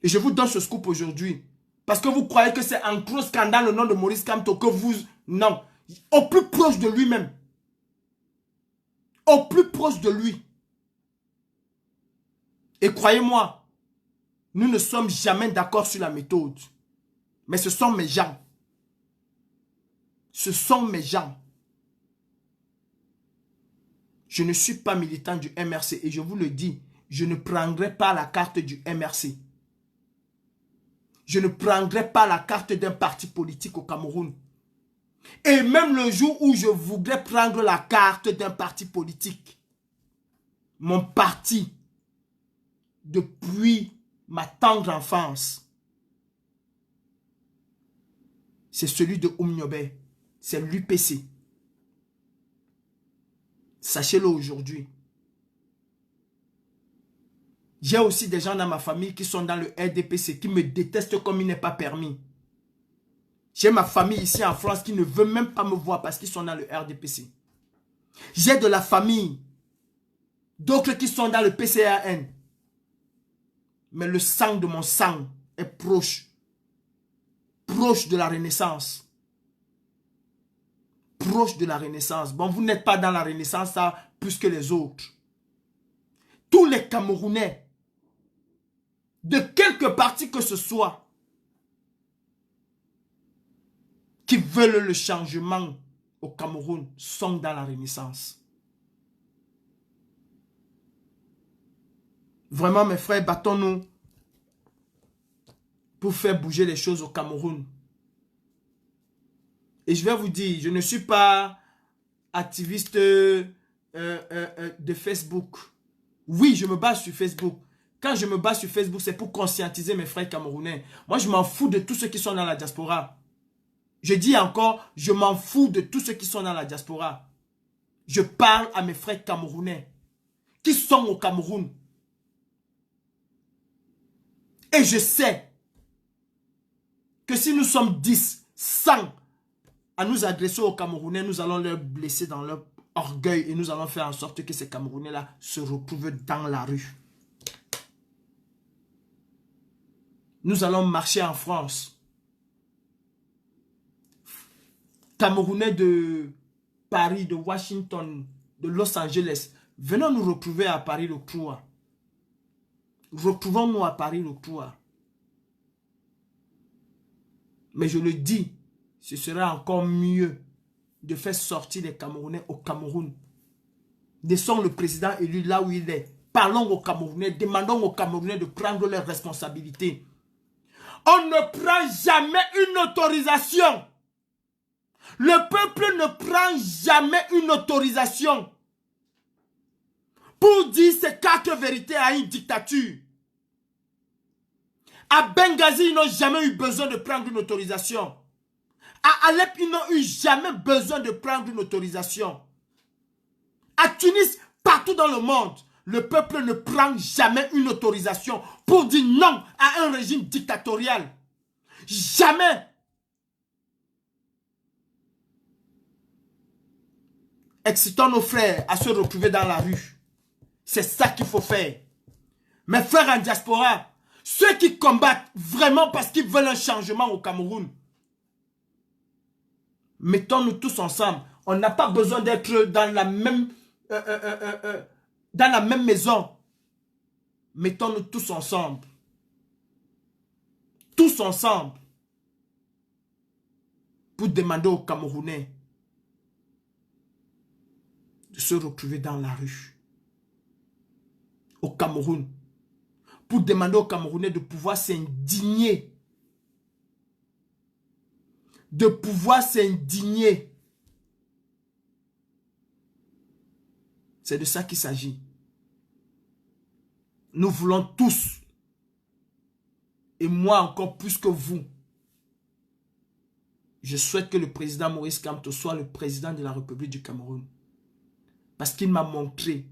Et je vous donne ce scoop aujourd'hui. Parce que vous croyez que c'est un gros scandale le nom de Maurice Kamto que vous... Non. Au plus proche de lui-même. Au plus proche de lui. Et croyez-moi, nous ne sommes jamais d'accord sur la méthode. Mais ce sont mes gens. Ce sont mes gens. Je ne suis pas militant du MRC et je vous le dis, je ne prendrai pas la carte du MRC. Je ne prendrai pas la carte d'un parti politique au Cameroun. Et même le jour où je voudrais prendre la carte d'un parti politique, mon parti, depuis ma tendre enfance, c'est celui de Oumniobé, c'est l'UPC. Sachez-le aujourd'hui. J'ai aussi des gens dans ma famille qui sont dans le RDPC, qui me détestent comme il n'est pas permis. J'ai ma famille ici en France qui ne veut même pas me voir parce qu'ils sont dans le RDPC. J'ai de la famille, d'autres qui sont dans le PCAN. Mais le sang de mon sang est proche. Proche de la Renaissance. Proche de la Renaissance. Bon, vous n'êtes pas dans la Renaissance ça, plus que les autres. Tous les Camerounais, de quelque parti que ce soit, qui veulent le changement au Cameroun, sont dans la Renaissance. Vraiment, mes frères, battons-nous pour faire bouger les choses au Cameroun. Et je vais vous dire, je ne suis pas activiste de Facebook. Oui, je me base sur Facebook. Quand je me base sur Facebook, c'est pour conscientiser mes frères camerounais. Moi, je m'en fous de tous ceux qui sont dans la diaspora. Je dis encore, je m'en fous de tous ceux qui sont dans la diaspora. Je parle à mes frères camerounais qui sont au Cameroun. Et je sais que si nous sommes 10, 100 à nous adresser aux Camerounais, nous allons leur blesser dans leur orgueil et nous allons faire en sorte que ces Camerounais-là se retrouvent dans la rue. Nous allons marcher en France. Camerounais de Paris, de Washington, de Los Angeles, venons nous retrouver à Paris le 3. Retrouvons-nous à Paris le 3. Mais je le dis, ce sera encore mieux de faire sortir les Camerounais au Cameroun. Laissons le président élu là où il est. Parlons aux Camerounais, demandons aux Camerounais de prendre leurs responsabilités. On ne prend jamais une autorisation. Le peuple ne prend jamais une autorisation pour dire ces 4 vérités à une dictature. À Benghazi, ils n'ont jamais eu besoin de prendre une autorisation. À Alep, ils n'ont eu jamais besoin de prendre une autorisation. À Tunis, partout dans le monde, le peuple ne prend jamais une autorisation pour dire non à un régime dictatorial. Jamais. Excitons nos frères à se retrouver dans la rue. C'est ça qu'il faut faire. Mes frères en diaspora, ceux qui combattent vraiment parce qu'ils veulent un changement au Cameroun, mettons-nous tous ensemble. On n'a pas besoin d'être dans la même maison. Mettons-nous tous ensemble. Tous ensemble. Pour demander aux Camerounais de se retrouver dans la rue, au Cameroun, pour demander aux Camerounais de pouvoir s'indigner. De pouvoir s'indigner. C'est de ça qu'il s'agit. Nous voulons tous, et moi encore plus que vous, je souhaite que le président Maurice Kamto soit le président de la République du Cameroun. Parce qu'il m'a montré,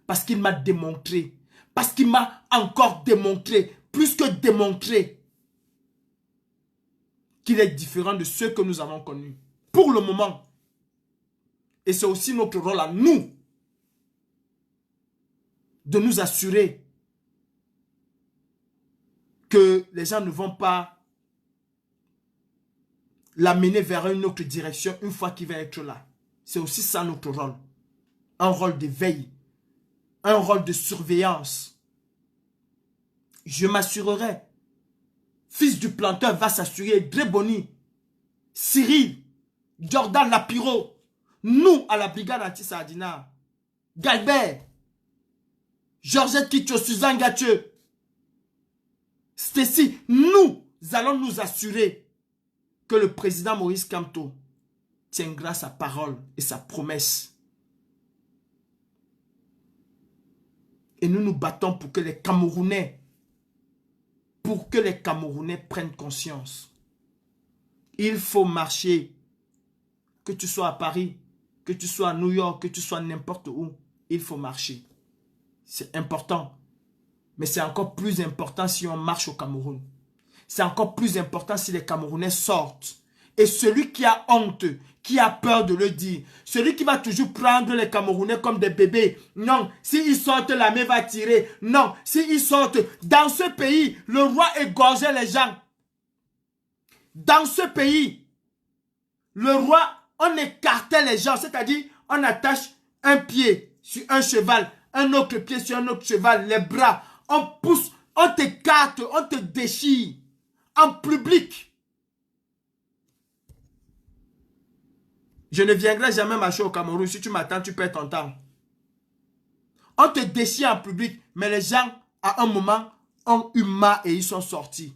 parce qu'il m'a démontré, parce qu'il m'a encore démontré, plus que démontré, qu'il est différent de ceux que nous avons connus. Pour le moment. Et c'est aussi notre rôle à nous de nous assurer que les gens ne vont pas l'amener vers une autre direction une fois qu'il va être là. C'est aussi ça notre rôle. Un rôle de veille, un rôle de surveillance. Je m'assurerai. Fils du planteur va s'assurer. Dreboni, Cyril, Jordan Lapiro, nous à la brigade anti-Sardina, Galbert, Georgette Kitcho, Suzanne Gathieu, Stacy, nous allons nous assurer que le président Maurice Kamto tiendra sa parole et sa promesse. Et nous nous battons pour que les Camerounais, prennent conscience. Il faut marcher. Que tu sois à Paris, que tu sois à New York, que tu sois n'importe où, il faut marcher. C'est important. Mais c'est encore plus important si on marche au Cameroun. C'est encore plus important si les Camerounais sortent. Et celui qui a honte, qui a peur de le dire, celui qui va toujours prendre les Camerounais comme des bébés, non, s'ils sortent, la main va tirer. Non, s'ils sortent, dans ce pays, le roi égorgeait les gens. Dans ce pays, le roi, on écartait les gens, c'est-à-dire on attache un pied sur un cheval, un autre pied sur un autre cheval, les bras, on pousse, on t'écarte, on te déchire en public. Je ne viendrai jamais marcher au Cameroun. Si tu m'attends, tu perds ton temps. On te déchire en public, mais les gens, à un moment, ont eu marre et ils sont sortis.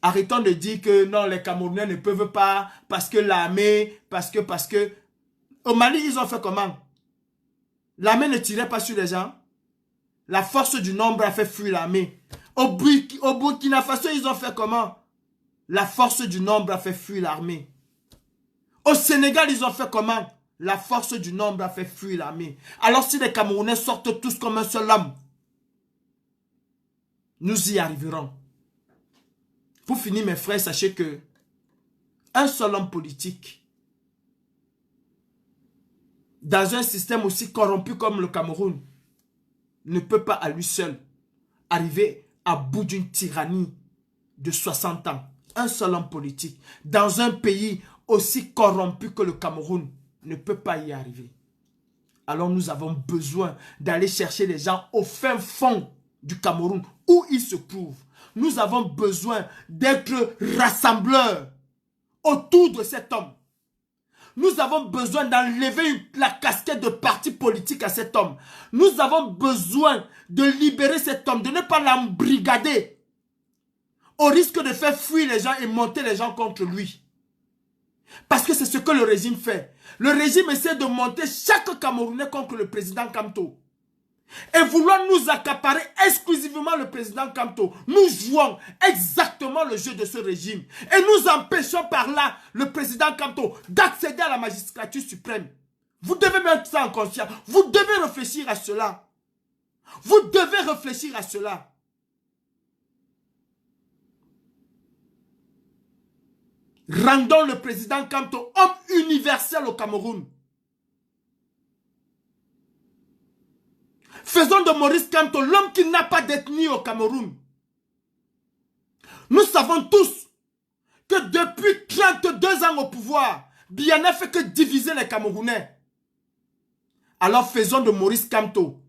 Arrêtons de dire que non, les Camerounais ne peuvent pas, parce que l'armée, parce que... Au Mali, ils ont fait comment? L'armée ne tirait pas sur les gens. La force du nombre a fait fuir l'armée. Au Burkina Faso, ils ont fait comment? La force du nombre a fait fuir l'armée. Au Sénégal, ils ont fait comment? La force du nombre a fait fuir l'armée. Alors si les Camerounais sortent tous comme un seul homme, nous y arriverons. Pour finir, mes frères, sachez que un seul homme politique, dans un système aussi corrompu comme le Cameroun, ne peut pas à lui seul arriver à bout d'une tyrannie de 60 ans. Un seul homme politique, dans un pays aussi corrompu que le Cameroun, ne peut pas y arriver. Alors nous avons besoin d'aller chercher les gens au fin fond du Cameroun, où ils se trouvent. Nous avons besoin d'être rassembleurs autour de cet homme. Nous avons besoin d'enlever la casquette de parti politique à cet homme. Nous avons besoin de libérer cet homme, de ne pas l'embrigader au risque de faire fuir les gens et monter les gens contre lui. Parce que c'est ce que le régime fait. Le régime essaie de monter chaque Camerounais contre le président Kamto. Et vouloir nous accaparer exclusivement le président Kamto. Nous jouons exactement le jeu de ce régime. Et nous empêchons par là le président Kamto d'accéder à la magistrature suprême. Vous devez mettre ça en conscience. Vous devez réfléchir à cela. Vous devez réfléchir à cela. Rendons le président Kamto homme universel au Cameroun. Faisons de Maurice Kamto l'homme qui n'a pas d'ethnie au Cameroun. Nous savons tous que depuis 32 ans au pouvoir, Biya n'a fait que diviser les Camerounais. Alors faisons de Maurice Kamto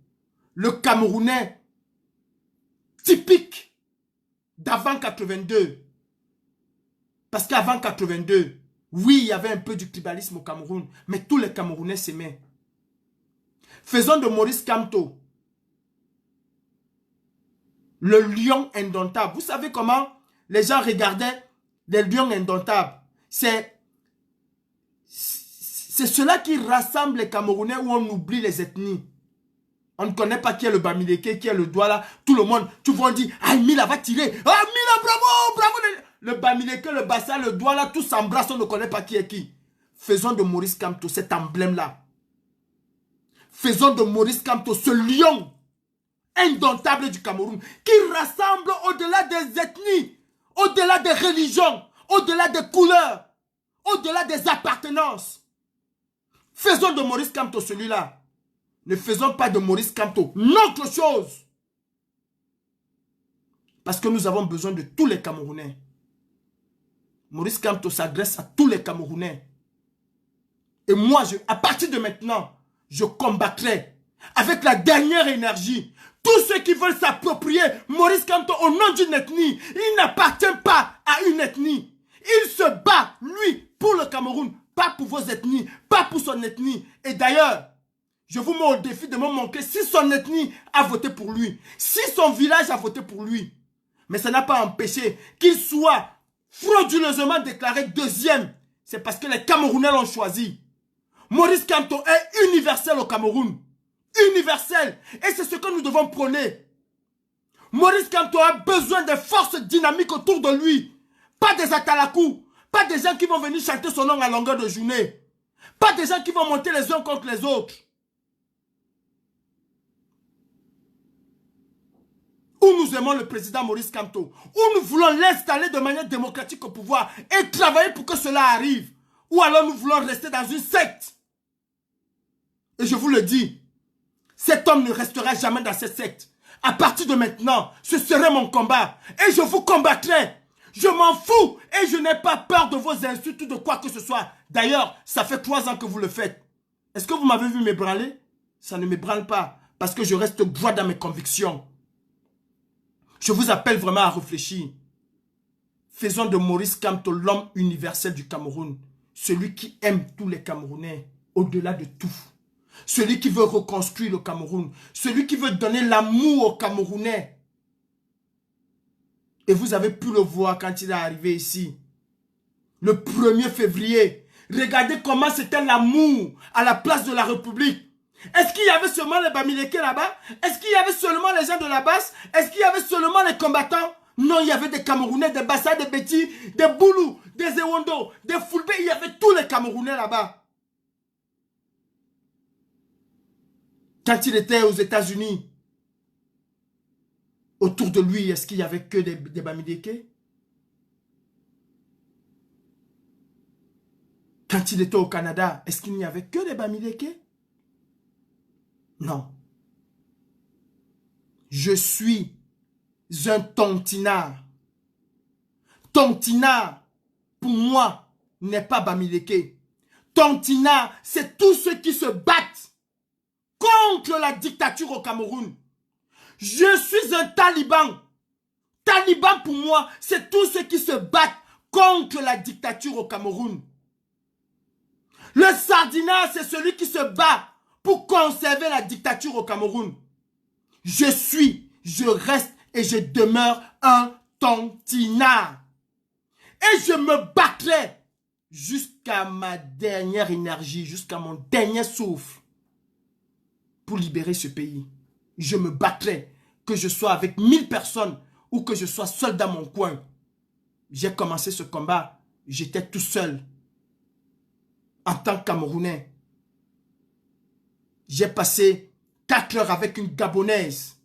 le Camerounais typique d'avant 82. Parce qu'avant 82, Oui, il y avait un peu du tribalisme au Cameroun, mais tous les Camerounais s'aimaient. Faisons de Maurice Kamto le lion indomptable. Vous savez comment les gens regardaient les lions indomptables? C'est cela qui rassemble les Camerounais où on oublie les ethnies. On ne connaît pas qui est le Bamileke, qui est le Douala. Tout le monde, tu vois, on dit, ah, Mila va tirer. Ah, Mila, bravo, bravo. Le Bamileke, le Bassa, le Douala, tous s'embrassent, on ne connaît pas qui est qui. Faisons de Maurice Kamto cet emblème-là. Faisons de Maurice Kamto ce lion indomptable du Cameroun qui rassemble au-delà des ethnies, au-delà des religions, au-delà des couleurs, au-delà des appartenances. Faisons de Maurice Kamto celui-là. Ne faisons pas de Maurice Kamto notre chose. Parce que nous avons besoin de tous les Camerounais. Maurice Kamto s'adresse à tous les Camerounais. Et moi, à partir de maintenant, je combattrai avec la dernière énergie tous ceux qui veulent s'approprier Maurice Kamto au nom d'une ethnie. Il n'appartient pas à une ethnie. Il se bat, lui, pour le Cameroun, pas pour vos ethnies, pas pour son ethnie. Et d'ailleurs, je vous mets au défi de me montrer si son ethnie a voté pour lui, si son village a voté pour lui. Mais ça n'a pas empêché qu'il soit frauduleusement déclaré deuxième. C'est parce que les Camerounais l'ont choisi. Maurice Kamto est universel au Cameroun. Universel. Et c'est ce que nous devons prôner. Maurice Kamto a besoin de forces dynamiques autour de lui. Pas des atalakou. Pas des gens qui vont venir chanter son nom à longueur de journée. Pas des gens qui vont monter les uns contre les autres. Où nous aimons le président Maurice Kamto. Où nous voulons l'installer de manière démocratique au pouvoir. Et travailler pour que cela arrive. Ou alors nous voulons rester dans une secte. Et je vous le dis. Cet homme ne restera jamais dans cette secte. À partir de maintenant, ce serait mon combat. Et je vous combattrai. Je m'en fous. Et je n'ai pas peur de vos insultes ou de quoi que ce soit. D'ailleurs, ça fait 3 ans que vous le faites. Est-ce que vous m'avez vu m'ébranler? Ça ne m'ébranle pas. Parce que je reste droit dans mes convictions. Je vous appelle vraiment à réfléchir. Faisons de Maurice Kamto l'homme universel du Cameroun. Celui qui aime tous les Camerounais au-delà de tout. Celui qui veut reconstruire le Cameroun. Celui qui veut donner l'amour aux Camerounais. Et vous avez pu le voir quand il est arrivé ici. Le 1er février. Regardez comment c'était l'amour à la place de la République. Est-ce qu'il y avait seulement les Bamileke là-bas? Est-ce qu'il y avait seulement les gens de la base? Est-ce qu'il y avait seulement les combattants? Non, il y avait des Camerounais, des Bassa, des Béti, des Boulou, des Ewondo, des Fulbe. Il y avait tous les Camerounais là-bas. Quand il était aux États-Unis, autour de lui, est-ce qu'il n'y avait que des Bamileke? Quand il était au Canada, est-ce qu'il n'y avait que des Bamileke? Non. Je suis un tontinard. Tontinard, pour moi, n'est pas Bamileke. Tontinard, c'est tous ceux qui se battent contre la dictature au Cameroun. Je suis un taliban. Taliban pour moi, c'est tous ceux qui se battent contre la dictature au Cameroun. Le sardinat, c'est celui qui se bat pour conserver la dictature au Cameroun. Je suis, je reste et je demeure un tontinard. Et je me battrai jusqu'à ma dernière énergie, jusqu'à mon dernier souffle pour libérer ce pays. Je me battrai, que je sois avec 1000 personnes ou que je sois seul dans mon coin. J'ai commencé ce combat, j'étais tout seul. En tant que Camerounais, j'ai passé 4 heures avec une Gabonaise.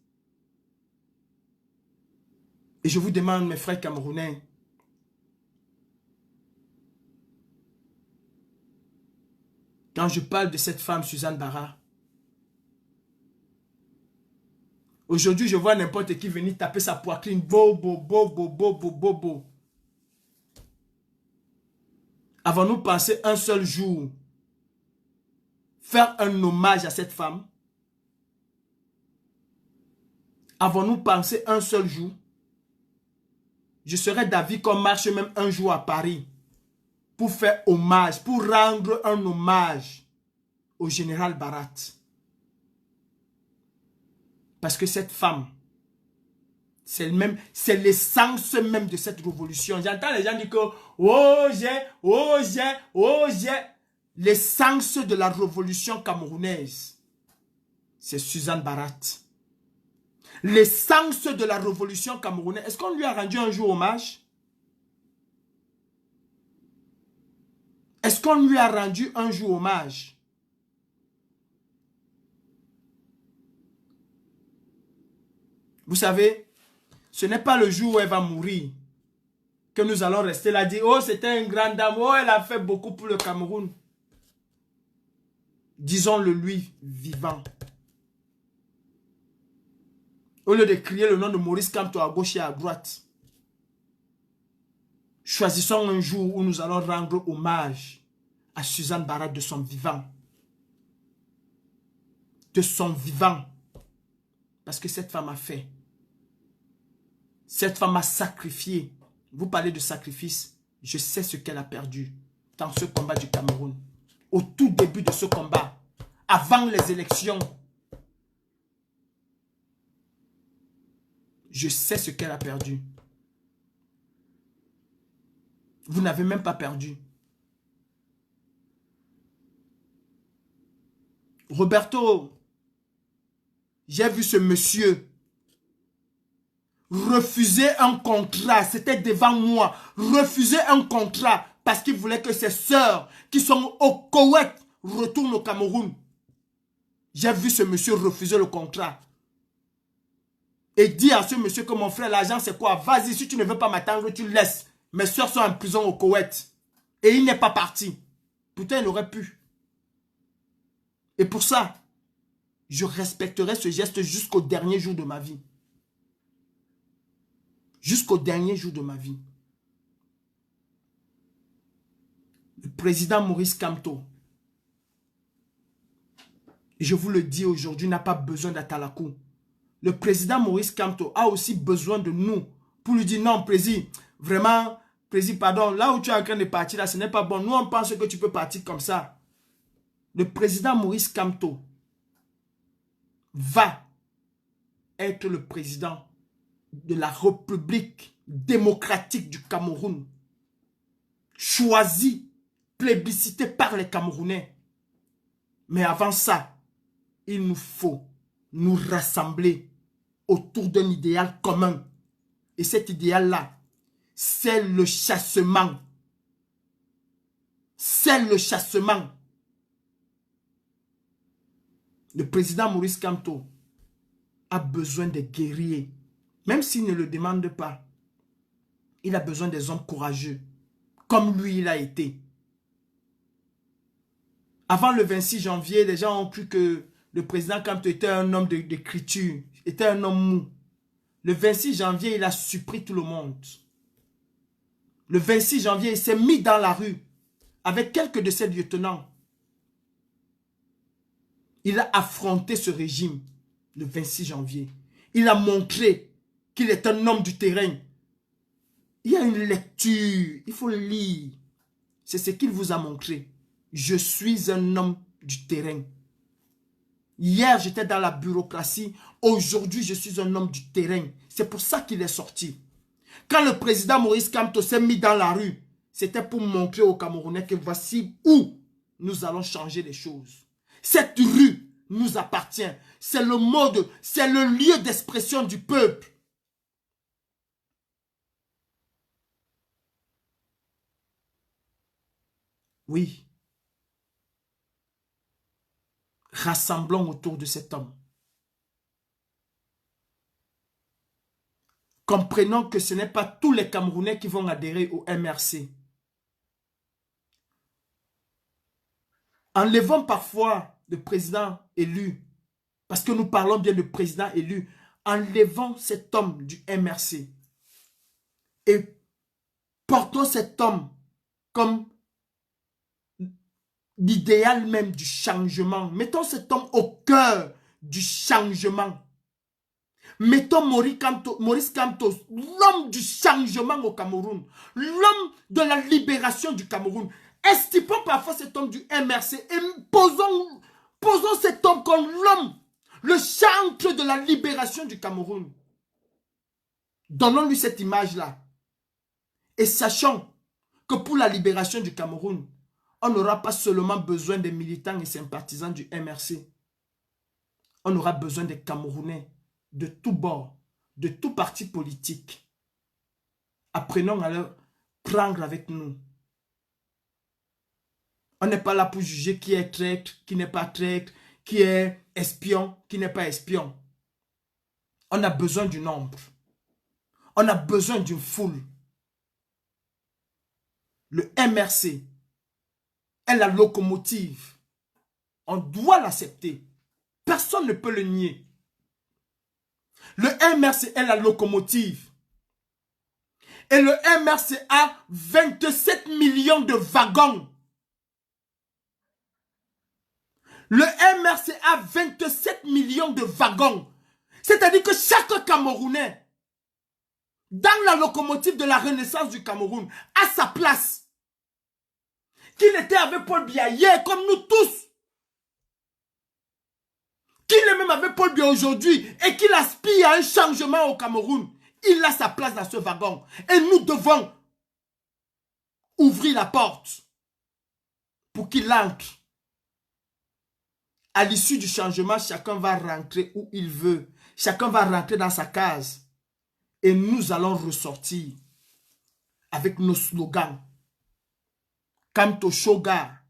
Et je vous demande, mes frères camerounais, quand je parle de cette femme, Suzanne Bara, aujourd'hui, je vois n'importe qui venir taper sa poitrine. Bo. Avons-nous pensé un seul jour faire un hommage à cette femme? Avons-nous pensé un seul jour? Je serais d'avis qu'on marche même un jour à Paris pour faire hommage, pour rendre un hommage au général Barat. Parce que cette femme, c'est l'essence même de cette révolution. J'entends les gens dire que j'ai. L'essence de la révolution camerounaise, c'est Suzanne Barat. L'essence de la révolution camerounaise, est-ce qu'on lui a rendu un jour hommage? Est-ce qu'on lui a rendu un jour hommage? Vous savez, ce n'est pas le jour où elle va mourir que nous allons rester là, dire, oh, c'était une grande dame, oh, elle a fait beaucoup pour le Cameroun. Disons-le lui vivant. Au lieu de crier le nom de Maurice Kamto à gauche et à droite, choisissons un jour où nous allons rendre hommage à Suzanne Barat de son vivant. De son vivant. Parce que cette femme a fait. Cette femme a sacrifié. Vous parlez de sacrifice. Je sais ce qu'elle a perdu dans ce combat du Cameroun. Au tout début de ce combat, avant les élections, je sais ce qu'elle a perdu. Vous n'avez même pas perdu. Roberto, j'ai vu ce monsieur refuser un contrat. C'était devant moi. Refuser un contrat parce qu'il voulait que ses sœurs qui sont au Koweït retournent au Cameroun. J'ai vu ce monsieur refuser le contrat. Et dire à ce monsieur que mon frère, l'argent c'est quoi? Vas-y, si tu ne veux pas m'attendre, tu laisses. Mes soeurs sont en prison au Koweït. Et il n'est pas parti. Pourtant, il aurait pu. Et pour ça, je respecterai ce geste jusqu'au dernier jour de ma vie. Jusqu'au dernier jour de ma vie. Le président Maurice Kamto, je vous le dis aujourd'hui, n'a pas besoin d'Atalakou. Le président Maurice Kamto a aussi besoin de nous pour lui dire non, président, vraiment, président, pardon, là où tu es en train de partir, là, ce n'est pas bon. Nous, on pense que tu peux partir comme ça. Le président Maurice Kamto va être le président de la République démocratique du Cameroun, choisi, plébiscité par les Camerounais. Mais avant ça, il nous faut nous rassembler autour d'un idéal commun. Et cet idéal-là, c'est le chassement. C'est le chassement. Le président Maurice Kamto a besoin des guerriers. Même s'il ne le demande pas, il a besoin des hommes courageux, comme lui il a été. Avant le 26 janvier, les gens ont cru que le président Kamto était un homme d'écriture, était un homme mou. Le 26 janvier, il a surpris tout le monde. Le 26 janvier, il s'est mis dans la rue avec quelques de ses lieutenants. Il a affronté ce régime le 26 janvier. Il a montré qu'il est un homme du terrain. Il y a une lecture, il faut lire. C'est ce qu'il vous a montré. Je suis un homme du terrain. Hier, j'étais dans la bureaucratie. Aujourd'hui, je suis un homme du terrain. C'est pour ça qu'il est sorti. Quand le président Maurice Kamto s'est mis dans la rue, c'était pour montrer aux Camerounais que voici où nous allons changer les choses. Cette rue nous appartient. C'est le mode, c'est le lieu d'expression du peuple. Oui. Rassemblons autour de cet homme. Comprenons que ce n'est pas tous les Camerounais qui vont adhérer au MRC. Enlevons parfois le président élu, parce que nous parlons bien de président élu, enlevons cet homme du MRC et portons cet homme comme l'idéal même du changement. Mettons cet homme au cœur du changement. Mettons Maurice Kamto, l'homme du changement au Cameroun, l'homme de la libération du Cameroun. Estipons parfois cet homme du MRC et posons cet homme comme l'homme, le chantre de la libération du Cameroun. Donnons-lui cette image-là. Et sachons que pour la libération du Cameroun, on n'aura pas seulement besoin des militants et sympathisants du MRC. On aura besoin des Camerounais de tous bords, de tout parti politique. Apprenons à leur prendre avec nous. On n'est pas là pour juger qui est traître, qui n'est pas traître, qui est espion, qui n'est pas espion. On a besoin du nombre. On a besoin d'une foule. Le MRC est la locomotive. On doit l'accepter. Personne ne peut le nier. Le MRC est la locomotive. Et le MRC a 27 millions de wagons. Le MRC a 27 millions de wagons. C'est-à-dire que chaque Camerounais, dans la locomotive de la renaissance du Cameroun, a sa place. Qu'il était avec Paul Biya hier, comme nous tous. Qu'il est même avec Paul Biya aujourd'hui et qu'il aspire à un changement au Cameroun. Il a sa place dans ce wagon. Et nous devons ouvrir la porte pour qu'il entre. À l'issue du changement, chacun va rentrer où il veut. Chacun va rentrer dans sa case. Et nous allons ressortir avec nos slogans. Kamto Shoga,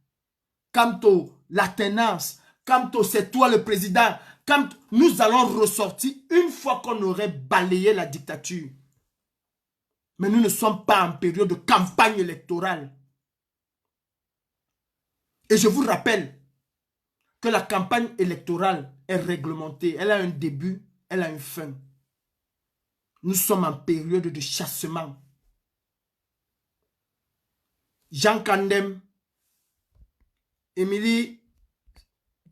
Kamto la tenance, Kamto c'est toi le président. Kamto, nous allons ressortir une fois qu'on aurait balayé la dictature. Mais nous ne sommes pas en période de campagne électorale. Et je vous rappelle que la campagne électorale est réglementée. Elle a un début, elle a une fin. Nous sommes en période de chassement. Jean Kandem, Émilie,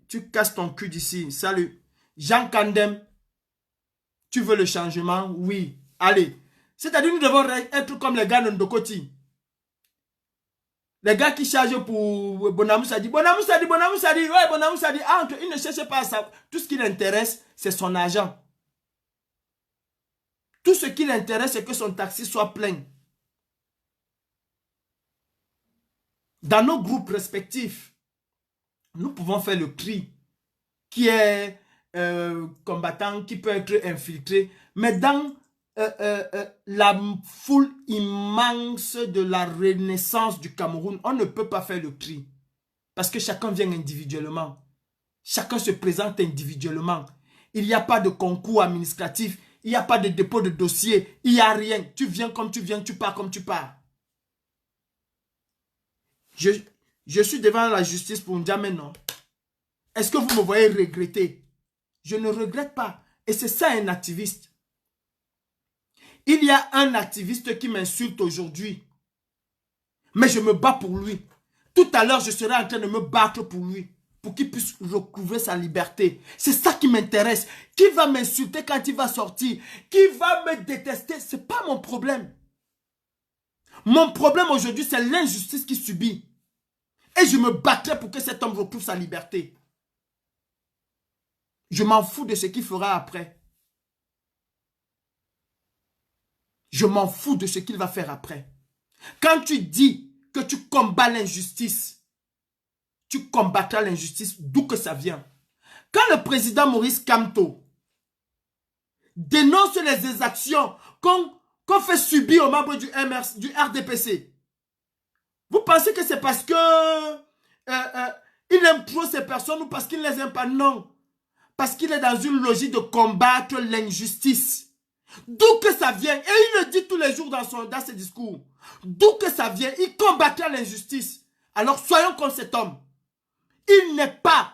tu casses ton cul d'ici. Salut. Jean Kandem, tu veux le changement? Oui. Allez. C'est-à-dire nous devons être comme les gars de Ndokoti. Les gars qui chargent pour Bonamoussa dit, Bonamoussa dit, ouais, Bonamoussa dit, ah, il ne cherche pas ça. Tout ce qui l'intéresse, c'est son argent. Tout ce qui l'intéresse, c'est que son taxi soit plein. Dans nos groupes respectifs, nous pouvons faire le cri qui est combattant, qui peut être infiltré. Mais dans la foule immense de la renaissance du Cameroun, on ne peut pas faire le cri. Parce que chacun vient individuellement. Chacun se présente individuellement. Il n'y a pas de concours administratif. Il n'y a pas de dépôt de dossier. Il n'y a rien. Tu viens comme tu viens, tu pars comme tu pars. Je suis devant la justice pour N'Djamena, non? Est-ce que vous me voyez regretter? Je ne regrette pas. Et c'est ça un activiste. Il y a un activiste qui m'insulte aujourd'hui. Mais je me bats pour lui. Tout à l'heure, je serai en train de me battre pour lui. Pour qu'il puisse recouvrer sa liberté. C'est ça qui m'intéresse. Qui va m'insulter quand il va sortir? Qui va me détester? Ce n'est pas mon problème. Mon problème aujourd'hui, c'est l'injustice qu'il subit. Et je me battrai pour que cet homme retrouve sa liberté. Je m'en fous de ce qu'il fera après. Je m'en fous de ce qu'il va faire après. Quand tu dis que tu combats l'injustice, tu combattras l'injustice d'où que ça vient. Quand le président Maurice Kamto dénonce les exactions qu'on fait subir aux membres du RDPC, vous pensez que c'est parce que il aime trop ces personnes ou parce qu'il ne les aime pas? Non. Parce qu'il est dans une logique de combattre l'injustice. D'où que ça vient, et il le dit tous les jours dans ses discours, d'où que ça vient, il combattra l'injustice. Alors soyons comme cet homme. Il n'est pas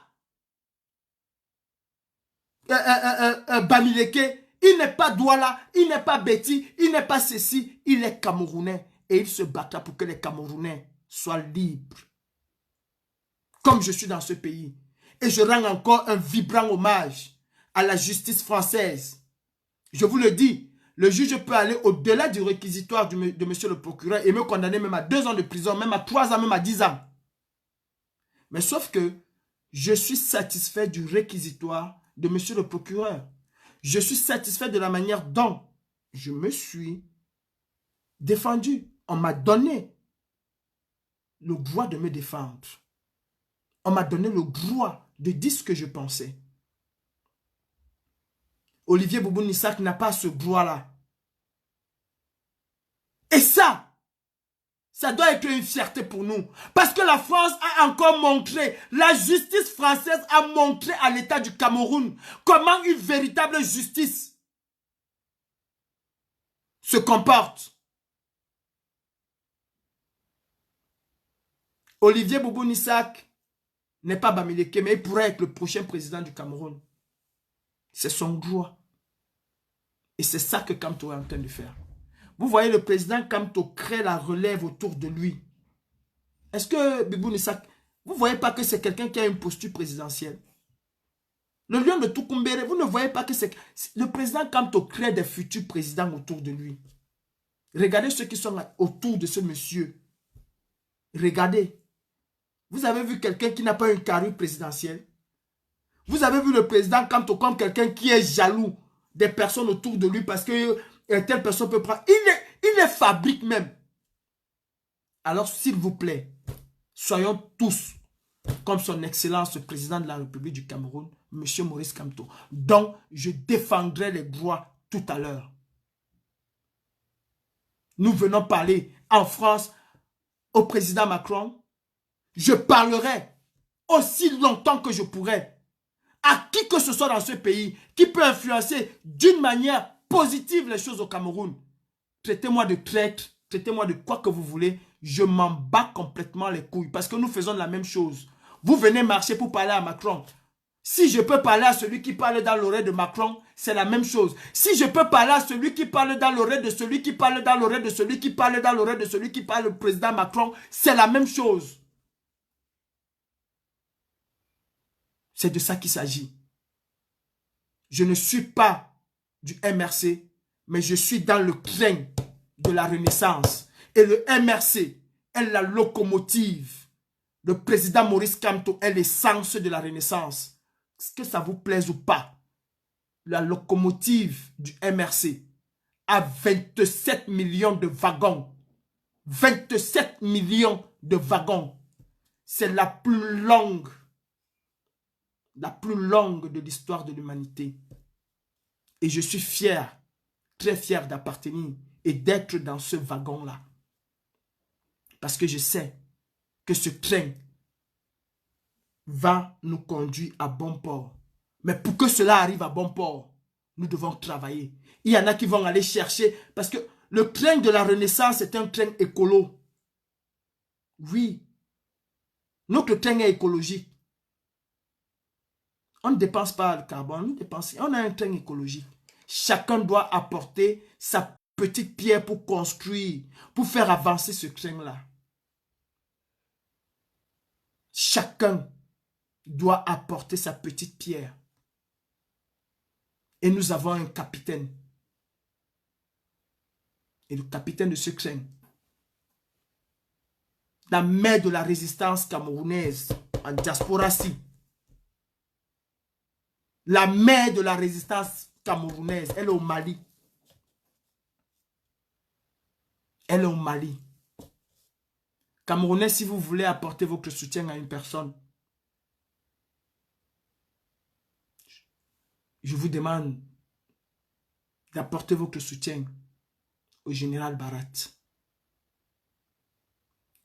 Bamileke, il n'est pas Douala, il n'est pas Betty, il n'est pas ceci, il est Camerounais. Et il se battra pour que les Camerounais soient libres. Comme je suis dans ce pays. Et je rends encore un vibrant hommage à la justice française. Je vous le dis, le juge peut aller au-delà du réquisitoire de monsieur le procureur et me condamner même à 2 ans de prison, même à 3 ans, même à 10 ans. Mais sauf que je suis satisfait du réquisitoire de monsieur le procureur. Je suis satisfait de la manière dont je me suis défendu. On m'a donné le droit de me défendre. On m'a donné le droit de dire ce que je pensais. Olivier Boubou-Nissak n'a pas ce droit-là. Et ça doit être une fierté pour nous. Parce que la France a encore montré, la justice française a montré à l'État du Cameroun comment une véritable justice se comporte. Olivier Boubou-Nissak n'est pas Bamileke, mais il pourrait être le prochain président du Cameroun. C'est son droit. Et c'est ça que Kamto est en train de faire. Vous voyez, le président Kamto crée la relève autour de lui. Est-ce que Boubou-Nissak, vous ne voyez pas que c'est quelqu'un qui a une posture présidentielle? Le lion de Tukumbere, vous ne voyez pas que c'est... Le président Kamto crée des futurs présidents autour de lui. Regardez ceux qui sont autour de ce monsieur. Regardez. Vous avez vu quelqu'un qui n'a pas une carrure présidentielle? Vous avez vu le président Kamto comme quelqu'un qui est jaloux des personnes autour de lui parce que telle personne peut prendre. Il les fabrique même. Alors, s'il vous plaît, soyons tous comme son excellence le président de la République du Cameroun, M. Maurice Kamto, dont je défendrai les droits tout à l'heure. Nous venons parler en France au président Macron. Je parlerai aussi longtemps que je pourrai à qui que ce soit dans ce pays qui peut influencer d'une manière positive les choses au Cameroun. Traitez-moi de traître, traitez-moi de quoi que vous voulez, je m'en bats complètement les couilles parce que nous faisons la même chose. Vous venez marcher pour parler à Macron. Si je peux parler à celui qui parle dans l'oreille de Macron, c'est la même chose. Si je peux parler à celui qui parle dans l'oreille de celui qui parle dans l'oreille de celui qui parle dans l'oreille de celui qui parle le président Macron, c'est la même chose. C'est de ça qu'il s'agit. Je ne suis pas du MRC, mais je suis dans le train de la Renaissance. Et le MRC est la locomotive. Le président Maurice Kamto est l'essence de la Renaissance. Que ça vous plaise ou pas, la locomotive du MRC a 27 millions de wagons. 27 millions de wagons. C'est la plus longue de l'histoire de l'humanité. Et je suis fier, très fier d'appartenir et d'être dans ce wagon-là. Parce que je sais que ce train va nous conduire à bon port. Mais pour que cela arrive à bon port, nous devons travailler. Il y en a qui vont aller chercher, parce que le train de la Renaissance est un train écolo. Oui, notre train est écologique. On ne dépense pas le carbone, on a un train écologique. Chacun doit apporter sa petite pierre pour construire, pour faire avancer ce train-là. Chacun doit apporter sa petite pierre. Et nous avons un capitaine. Et le capitaine de ce train, la mère de la résistance camerounaise en diaspora-ci, la mère de la résistance camerounaise, elle est au Mali. Elle est au Mali. Camerounais, si vous voulez apporter votre soutien à une personne, je vous demande d'apporter votre soutien au général Barat.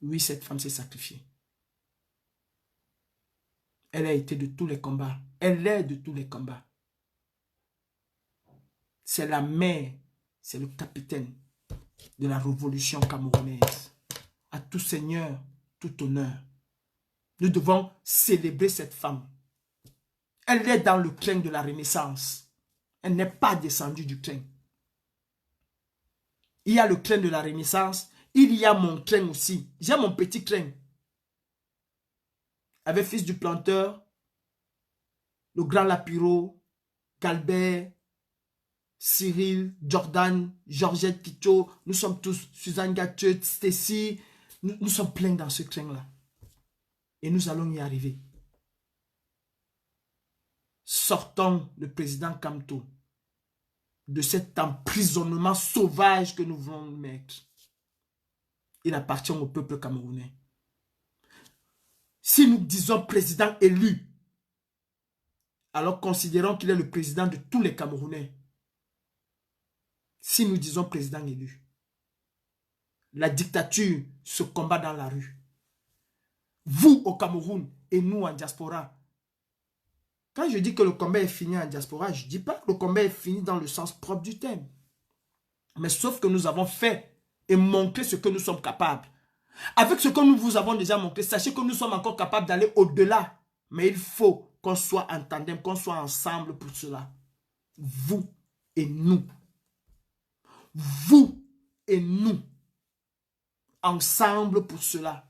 Oui, cette femme s'est sacrifiée. Elle a été de tous les combats. Elle est de tous les combats. C'est la mère, c'est le capitaine de la révolution camerounaise. À tout seigneur, tout honneur. Nous devons célébrer cette femme. Elle est dans le train de la Renaissance. Elle n'est pas descendue du train. Il y a le train de la Renaissance. Il y a mon train aussi. J'ai mon petit train. Avec Fils du Planteur, le Grand Lapiro, Calbert, Cyril, Jordan, Georgette Kicho, nous sommes tous, Suzanne Gatchut, Stacy, nous sommes pleins dans ce train-là. Et nous allons y arriver. Sortons le président Kamto de cet emprisonnement sauvage que nous voulons mettre. Il appartient au peuple camerounais. Si nous disons président élu, alors considérons qu'il est le président de tous les Camerounais. Si nous disons président élu, la dictature se combat dans la rue. Vous au Cameroun et nous en diaspora. Quand je dis que le combat est fini en diaspora, je ne dis pas que le combat est fini dans le sens propre du terme. Mais sauf que nous avons fait et montré ce que nous sommes capables. Avec ce que nous vous avons déjà montré, sachez que nous sommes encore capables d'aller au-delà. Mais il faut qu'on soit en tandem, qu'on soit ensemble pour cela. Vous et nous. Vous et nous. Ensemble pour cela.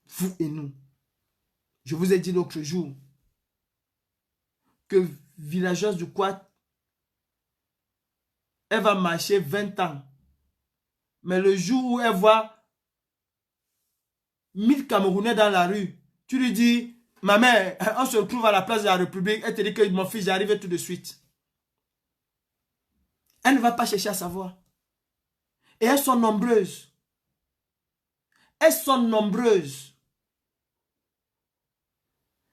Vous et nous. Je vous ai dit l'autre jour que villageuse du Quad, elle va marcher 20 ans. Mais le jour où elle voit 1000 Camerounais dans la rue, tu lui dis, ma mère, on se retrouve à la place de la République, elle te dit que mon fils, j'arrive tout de suite. Elle ne va pas chercher à savoir. Et elles sont nombreuses. Elles sont nombreuses.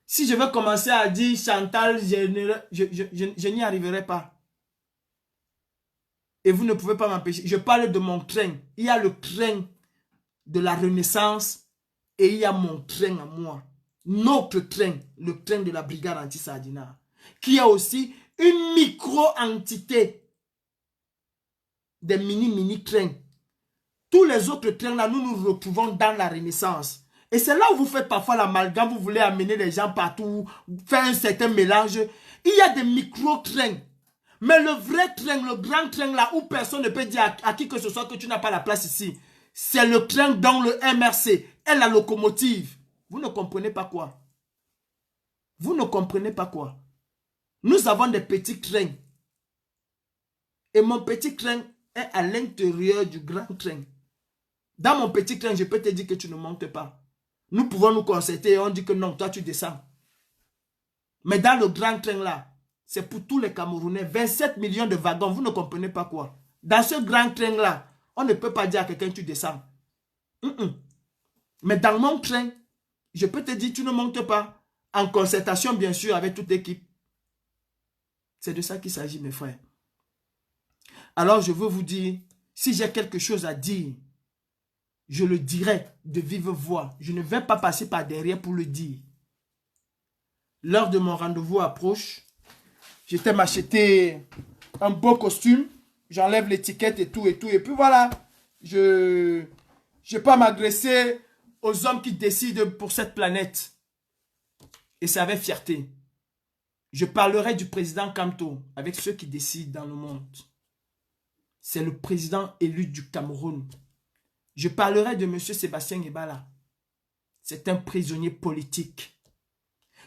Si je veux commencer à dire Chantal, je n'y arriverai pas. Et vous ne pouvez pas m'empêcher. Je parle de mon train. Il y a le train de la Renaissance et il y a mon train à moi. Notre train, le train de la brigade anti-Sardina, qui a aussi une micro-entité des mini-trains. Tous les autres trains là, nous nous retrouvons dans la Renaissance. Et c'est là où vous faites parfois l'amalgame, vous voulez amener les gens partout, faire un certain mélange. Il y a des micro-trains. Mais le vrai train, le grand train là, où personne ne peut dire à qui que ce soit que tu n'as pas la place ici, c'est le train dans le MRC et la locomotive. Vous ne comprenez pas quoi? Vous ne comprenez pas quoi? Nous avons des petits trains. Et mon petit train est à l'intérieur du grand train. Dans mon petit train, je peux te dire que tu ne montes pas. Nous pouvons nous concerter et on dit que non, toi tu descends. Mais dans le grand train là, c'est pour tous les Camerounais. 27 millions de wagons, vous ne comprenez pas quoi. Dans ce grand train là, on ne peut pas dire à quelqu'un tu descends. Mais dans mon train, je peux te dire tu ne montes pas. En concertation bien sûr avec toute l'équipe. C'est de ça qu'il s'agit mes frères. Alors je veux vous dire, si j'ai quelque chose à dire, je le dirai de vive voix. Je ne vais pas passer par derrière pour le dire. L'heure de mon rendez-vous approche. J'étais m'acheter un beau costume. J'enlève l'étiquette et tout. Et puis voilà. Je ne vais pas m'agresser aux hommes qui décident pour cette planète. Et c'est avec fierté. Je parlerai du président Kamto avec ceux qui décident dans le monde. C'est le président élu du Cameroun. Je parlerai de M. Sébastien Ebala. C'est un prisonnier politique.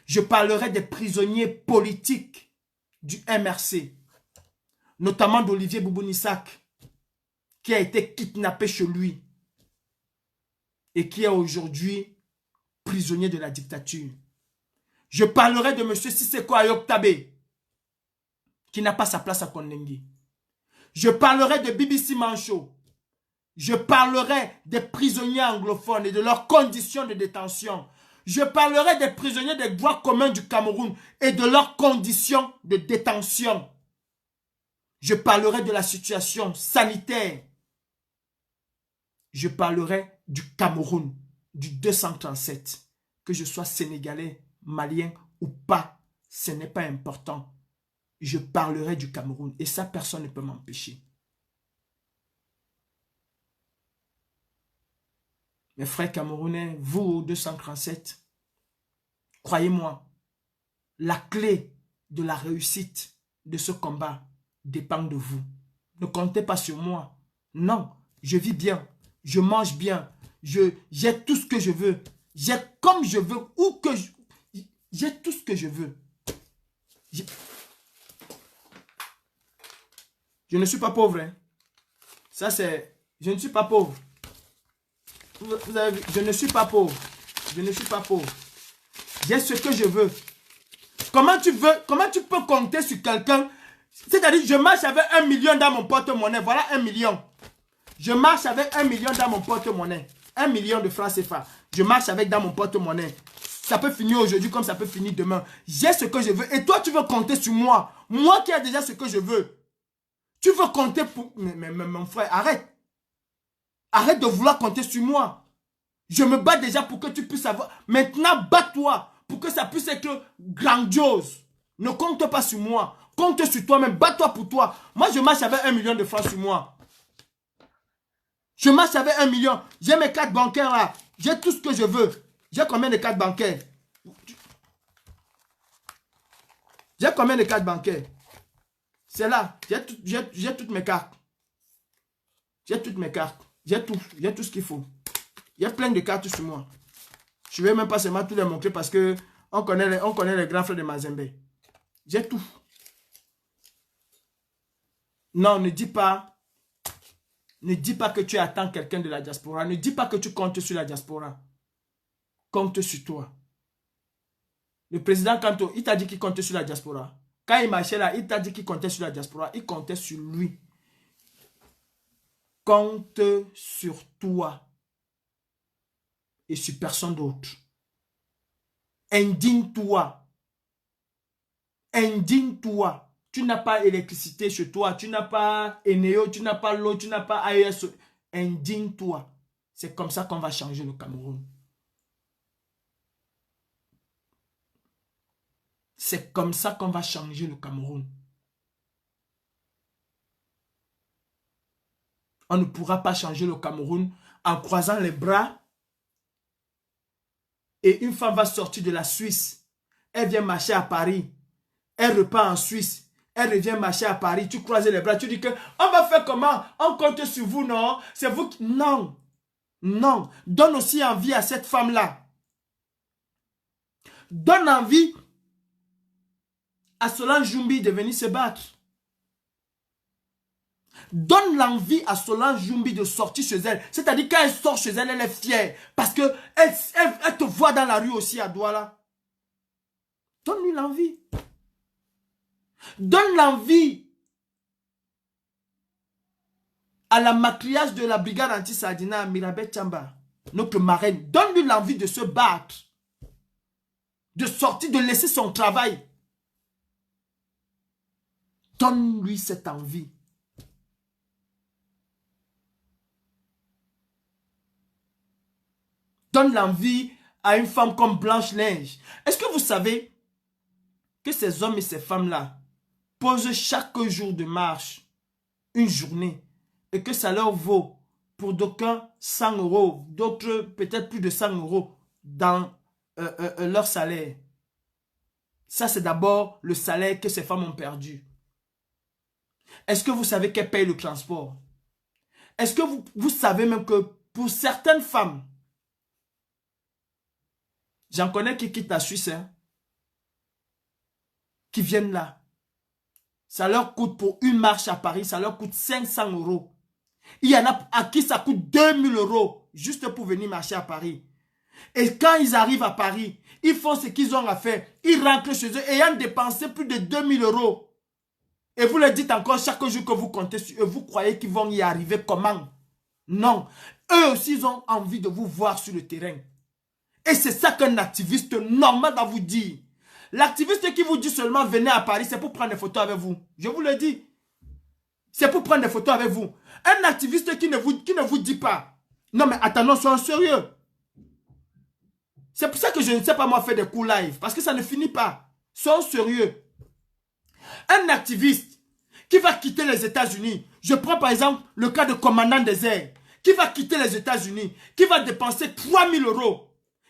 Je parlerai des prisonniers politiques du MRC. Notamment d'Olivier Boubounissak, qui a été kidnappé chez lui. Et qui est aujourd'hui prisonnier de la dictature. Je parlerai de M. Sisseko Ayok Tabé, qui n'a pas sa place à Kondengi. Je parlerai de BBC Mancho. Je parlerai des prisonniers anglophones et de leurs conditions de détention. Je parlerai des prisonniers des droits communs du Cameroun et de leurs conditions de détention. Je parlerai de la situation sanitaire. Je parlerai du Cameroun, du 237. Que je sois sénégalais, malien ou pas, ce n'est pas important. Je parlerai du Cameroun et ça, personne ne peut m'empêcher. Mes frères camerounais, vous, 237, croyez-moi, la clé de la réussite de ce combat dépend de vous. Ne comptez pas sur moi. Non, je vis bien, je mange bien, j'ai tout ce que je veux, j'ai comme je veux, où que j'ai tout ce que je veux. Je ne suis pas pauvre. Hein. Ça, c'est... Je ne suis pas pauvre. Vous avez vu? Je ne suis pas pauvre. Je ne suis pas pauvre. J'ai ce que je veux. Comment tu peux compter sur quelqu'un? C'est-à-dire, je marche avec 1 million dans mon porte-monnaie. Voilà 1 million. Je marche avec 1 million dans mon porte-monnaie. 1 million de francs CFA. Je marche avec dans mon porte-monnaie. Ça peut finir aujourd'hui comme ça peut finir demain. J'ai ce que je veux. Et toi, tu veux compter sur moi. Moi qui ai déjà ce que je veux. Tu veux compter pour... Mais mon frère, arrête. Arrête de vouloir compter sur moi. Je me bats déjà pour que tu puisses avoir... Maintenant, bats-toi pour que ça puisse être grandiose. Ne compte pas sur moi. Compte sur toi-même. Bats-toi pour toi. Moi, je marche avec 1 million de francs sur moi. Je marche avec 1 million. J'ai mes cartes bancaires là. J'ai tout ce que je veux. J'ai combien de cartes bancaires? J'ai combien de cartes bancaires? C'est là. J'ai toutes mes cartes. J'ai toutes mes cartes. J'ai tout ce qu'il faut. Il y a plein de cartes sur moi. Je ne vais même pas seulement tout les montrer parce que on connaît les grands frères de Mazembe. J'ai tout. Non, ne dis pas. Ne dis pas que tu attends quelqu'un de la diaspora. Ne dis pas que tu comptes sur la diaspora. Compte sur toi. Le président Kanto, il t'a dit qu'il comptait sur la diaspora. Quand il marchait là, il t'a dit qu'il comptait sur la diaspora. Il comptait sur lui. Compte sur toi. Et sur personne d'autre. Indigne-toi. Indigne-toi. Tu n'as pas électricité chez toi. Tu n'as pas Eneo. Tu n'as pas l'eau. Tu n'as pas AES. Indigne-toi. C'est comme ça qu'on va changer le Cameroun. C'est comme ça qu'on va changer le Cameroun. On ne pourra pas changer le Cameroun en croisant les bras. Et une femme va sortir de la Suisse. Elle vient marcher à Paris. Elle repart en Suisse. Elle revient marcher à Paris. Tu croises les bras. Tu dis que on va faire comment? On compte sur vous, non? C'est vous qui... Non. Non. Donne aussi envie à cette femme-là. Donne envie à Solange Joumbi de venir se battre. Donne l'envie à Solange Joumbi de sortir chez elle. C'est-à-dire quand elle sort chez elle, elle est fière. Parce que elle te voit dans la rue aussi à Douala. Donne-lui l'envie. Donne l'envie à la maquillage de la brigade anti-Sardina à Mirabel Tchamba. Notre marraine. Donne-lui l'envie de se battre. De sortir, de laisser son travail. Donne-lui cette envie. Donne l'envie à une femme comme Blanche-Neige. Est-ce que vous savez que ces hommes et ces femmes-là posent chaque jour de marche une journée et que ça leur vaut pour d'aucuns 100 €, d'autres peut-être plus de 100 € dans leur salaire? Ça, c'est d'abord le salaire que ces femmes ont perdu. Est-ce que vous savez qu'elles payent le transport? Est-ce que vous savez même que pour certaines femmes, j'en connais qui quittent la Suisse, hein, qui viennent là. Ça leur coûte pour une marche à Paris, ça leur coûte 500 €. Il y en a à qui ça coûte 2000 € juste pour venir marcher à Paris. Et quand ils arrivent à Paris, ils font ce qu'ils ont à faire. Ils rentrent chez eux ayant dépensé plus de 2000 €. Et vous leur dites encore chaque jour que vous comptez sur eux, vous croyez qu'ils vont y arriver comment? Non. Eux aussi, ils ont envie de vous voir sur le terrain. Et c'est ça qu'un activiste normal va vous dire. L'activiste qui vous dit seulement venez à Paris, c'est pour prendre des photos avec vous. Je vous le dis. C'est pour prendre des photos avec vous. Un activiste qui ne vous dit pas. Non mais attendons, soyons sérieux. C'est pour ça que je ne sais pas moi faire des coups live. Parce que ça ne finit pas. Soyons sérieux. Un activiste qui va quitter les États-Unis. Je prends par exemple le cas de commandant des airs. Qui va quitter les États-Unis. Qui va dépenser 3000 €.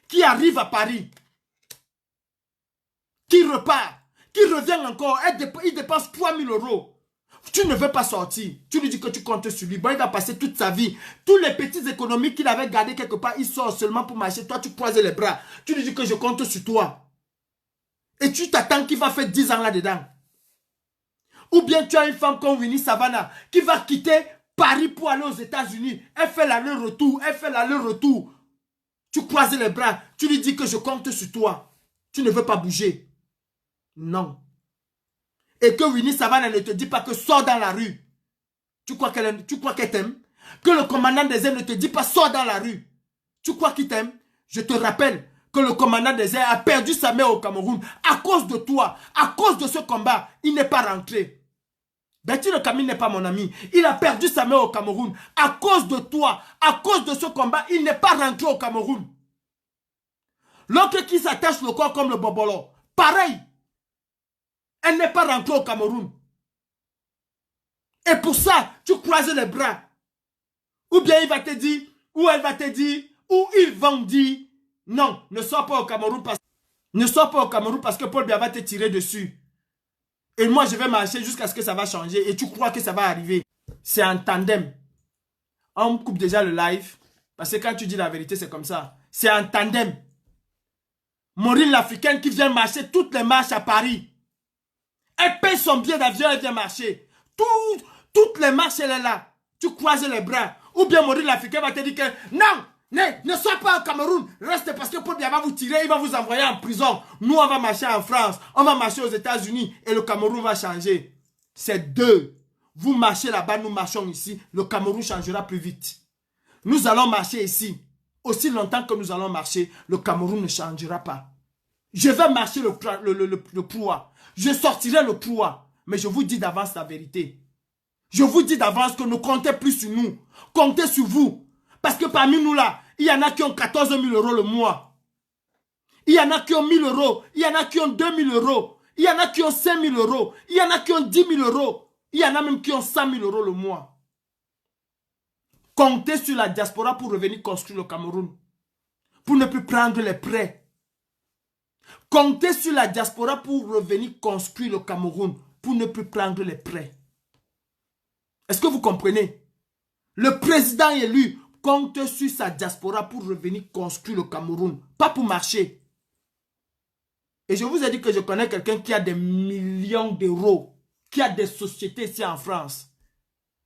Qui arrive à Paris. Qui repart. Qui revient encore. Il dépense 3000 €. Tu ne veux pas sortir. Tu lui dis que tu comptes sur lui. Bon, il va passer toute sa vie. Tous les petits économies qu'il avait gardés quelque part, il sort seulement pour marcher. Toi, tu croises les bras. Tu lui dis que je compte sur toi. Et tu t'attends qu'il va faire 10 ans là-dedans. Ou bien tu as une femme comme Winnie Savannah qui va quitter Paris pour aller aux États-Unis. Elle fait l'aller-retour, elle fait l'aller-retour. Tu croises les bras, tu lui dis que je compte sur toi. Tu ne veux pas bouger. Non. Et que Winnie Savannah ne te dit pas que sors dans la rue. Tu crois qu'elle t'aime? Que le commandant des airs ne te dit pas sors dans la rue. Tu crois qu'il t'aime? Je te rappelle que le commandant des airs a perdu sa mère au Cameroun. À cause de toi, à cause de ce combat, il n'est pas rentré. Bertie Le Camus n'est pas mon ami. Il a perdu sa mère au Cameroun. À cause de toi, à cause de ce combat, il n'est pas rentré au Cameroun. L'autre qui s'attache le corps comme le bobolo, pareil. Elle n'est pas rentrée au Cameroun. Et pour ça, tu croises les bras. Ou bien il va te dire, ou elle va te dire, ou ils vont dire, non, ne sois pas au Cameroun parce que Paul Biya va te tirer dessus. Et moi, je vais marcher jusqu'à ce que ça va changer. Et tu crois que ça va arriver. C'est en tandem. On coupe déjà le live. Parce que quand tu dis la vérité, c'est comme ça. C'est en tandem. Maureen l'Africaine qui vient marcher toutes les marches à Paris. Elle paye son billet d'avion, elle vient marcher. Toutes les marches, elle est là. Tu croises les bras. Ou bien Maureen l'Africaine va te dire que non, ne sois pas au Cameroun. Reste parce que Paul Biya va vous tirer, il va vous envoyer en prison. Nous, on va marcher en France, on va marcher aux États-Unis et le Cameroun va changer. C'est deux. Vous marchez là-bas, nous marchons ici. Le Cameroun changera plus vite. Nous allons marcher ici. Aussi longtemps que nous allons marcher, le Cameroun ne changera pas. Je vais marcher le poids. Je sortirai le poids. Mais je vous dis d'avance la vérité. Je vous dis d'avance que ne comptez plus sur nous. Comptez sur vous. Parce que parmi nous là, il y en a qui ont 14 000 € le mois. Il y en a qui ont 1 000 €. Il y en a qui ont 2 000 €. Il y en a qui ont 5 000 €. Il y en a qui ont 10 000 €. Il y en a même qui ont 100 000 € le mois. Comptez sur la diaspora pour revenir construire le Cameroun. Pour ne plus prendre les prêts. Comptez sur la diaspora pour revenir construire le Cameroun. Pour ne plus prendre les prêts. Est-ce que vous comprenez? Le président élu compte sur sa diaspora pour revenir construire le Cameroun. Pas pour marcher. Et je vous ai dit que je connais quelqu'un qui a des millions d'euros. Qui a des sociétés ici en France.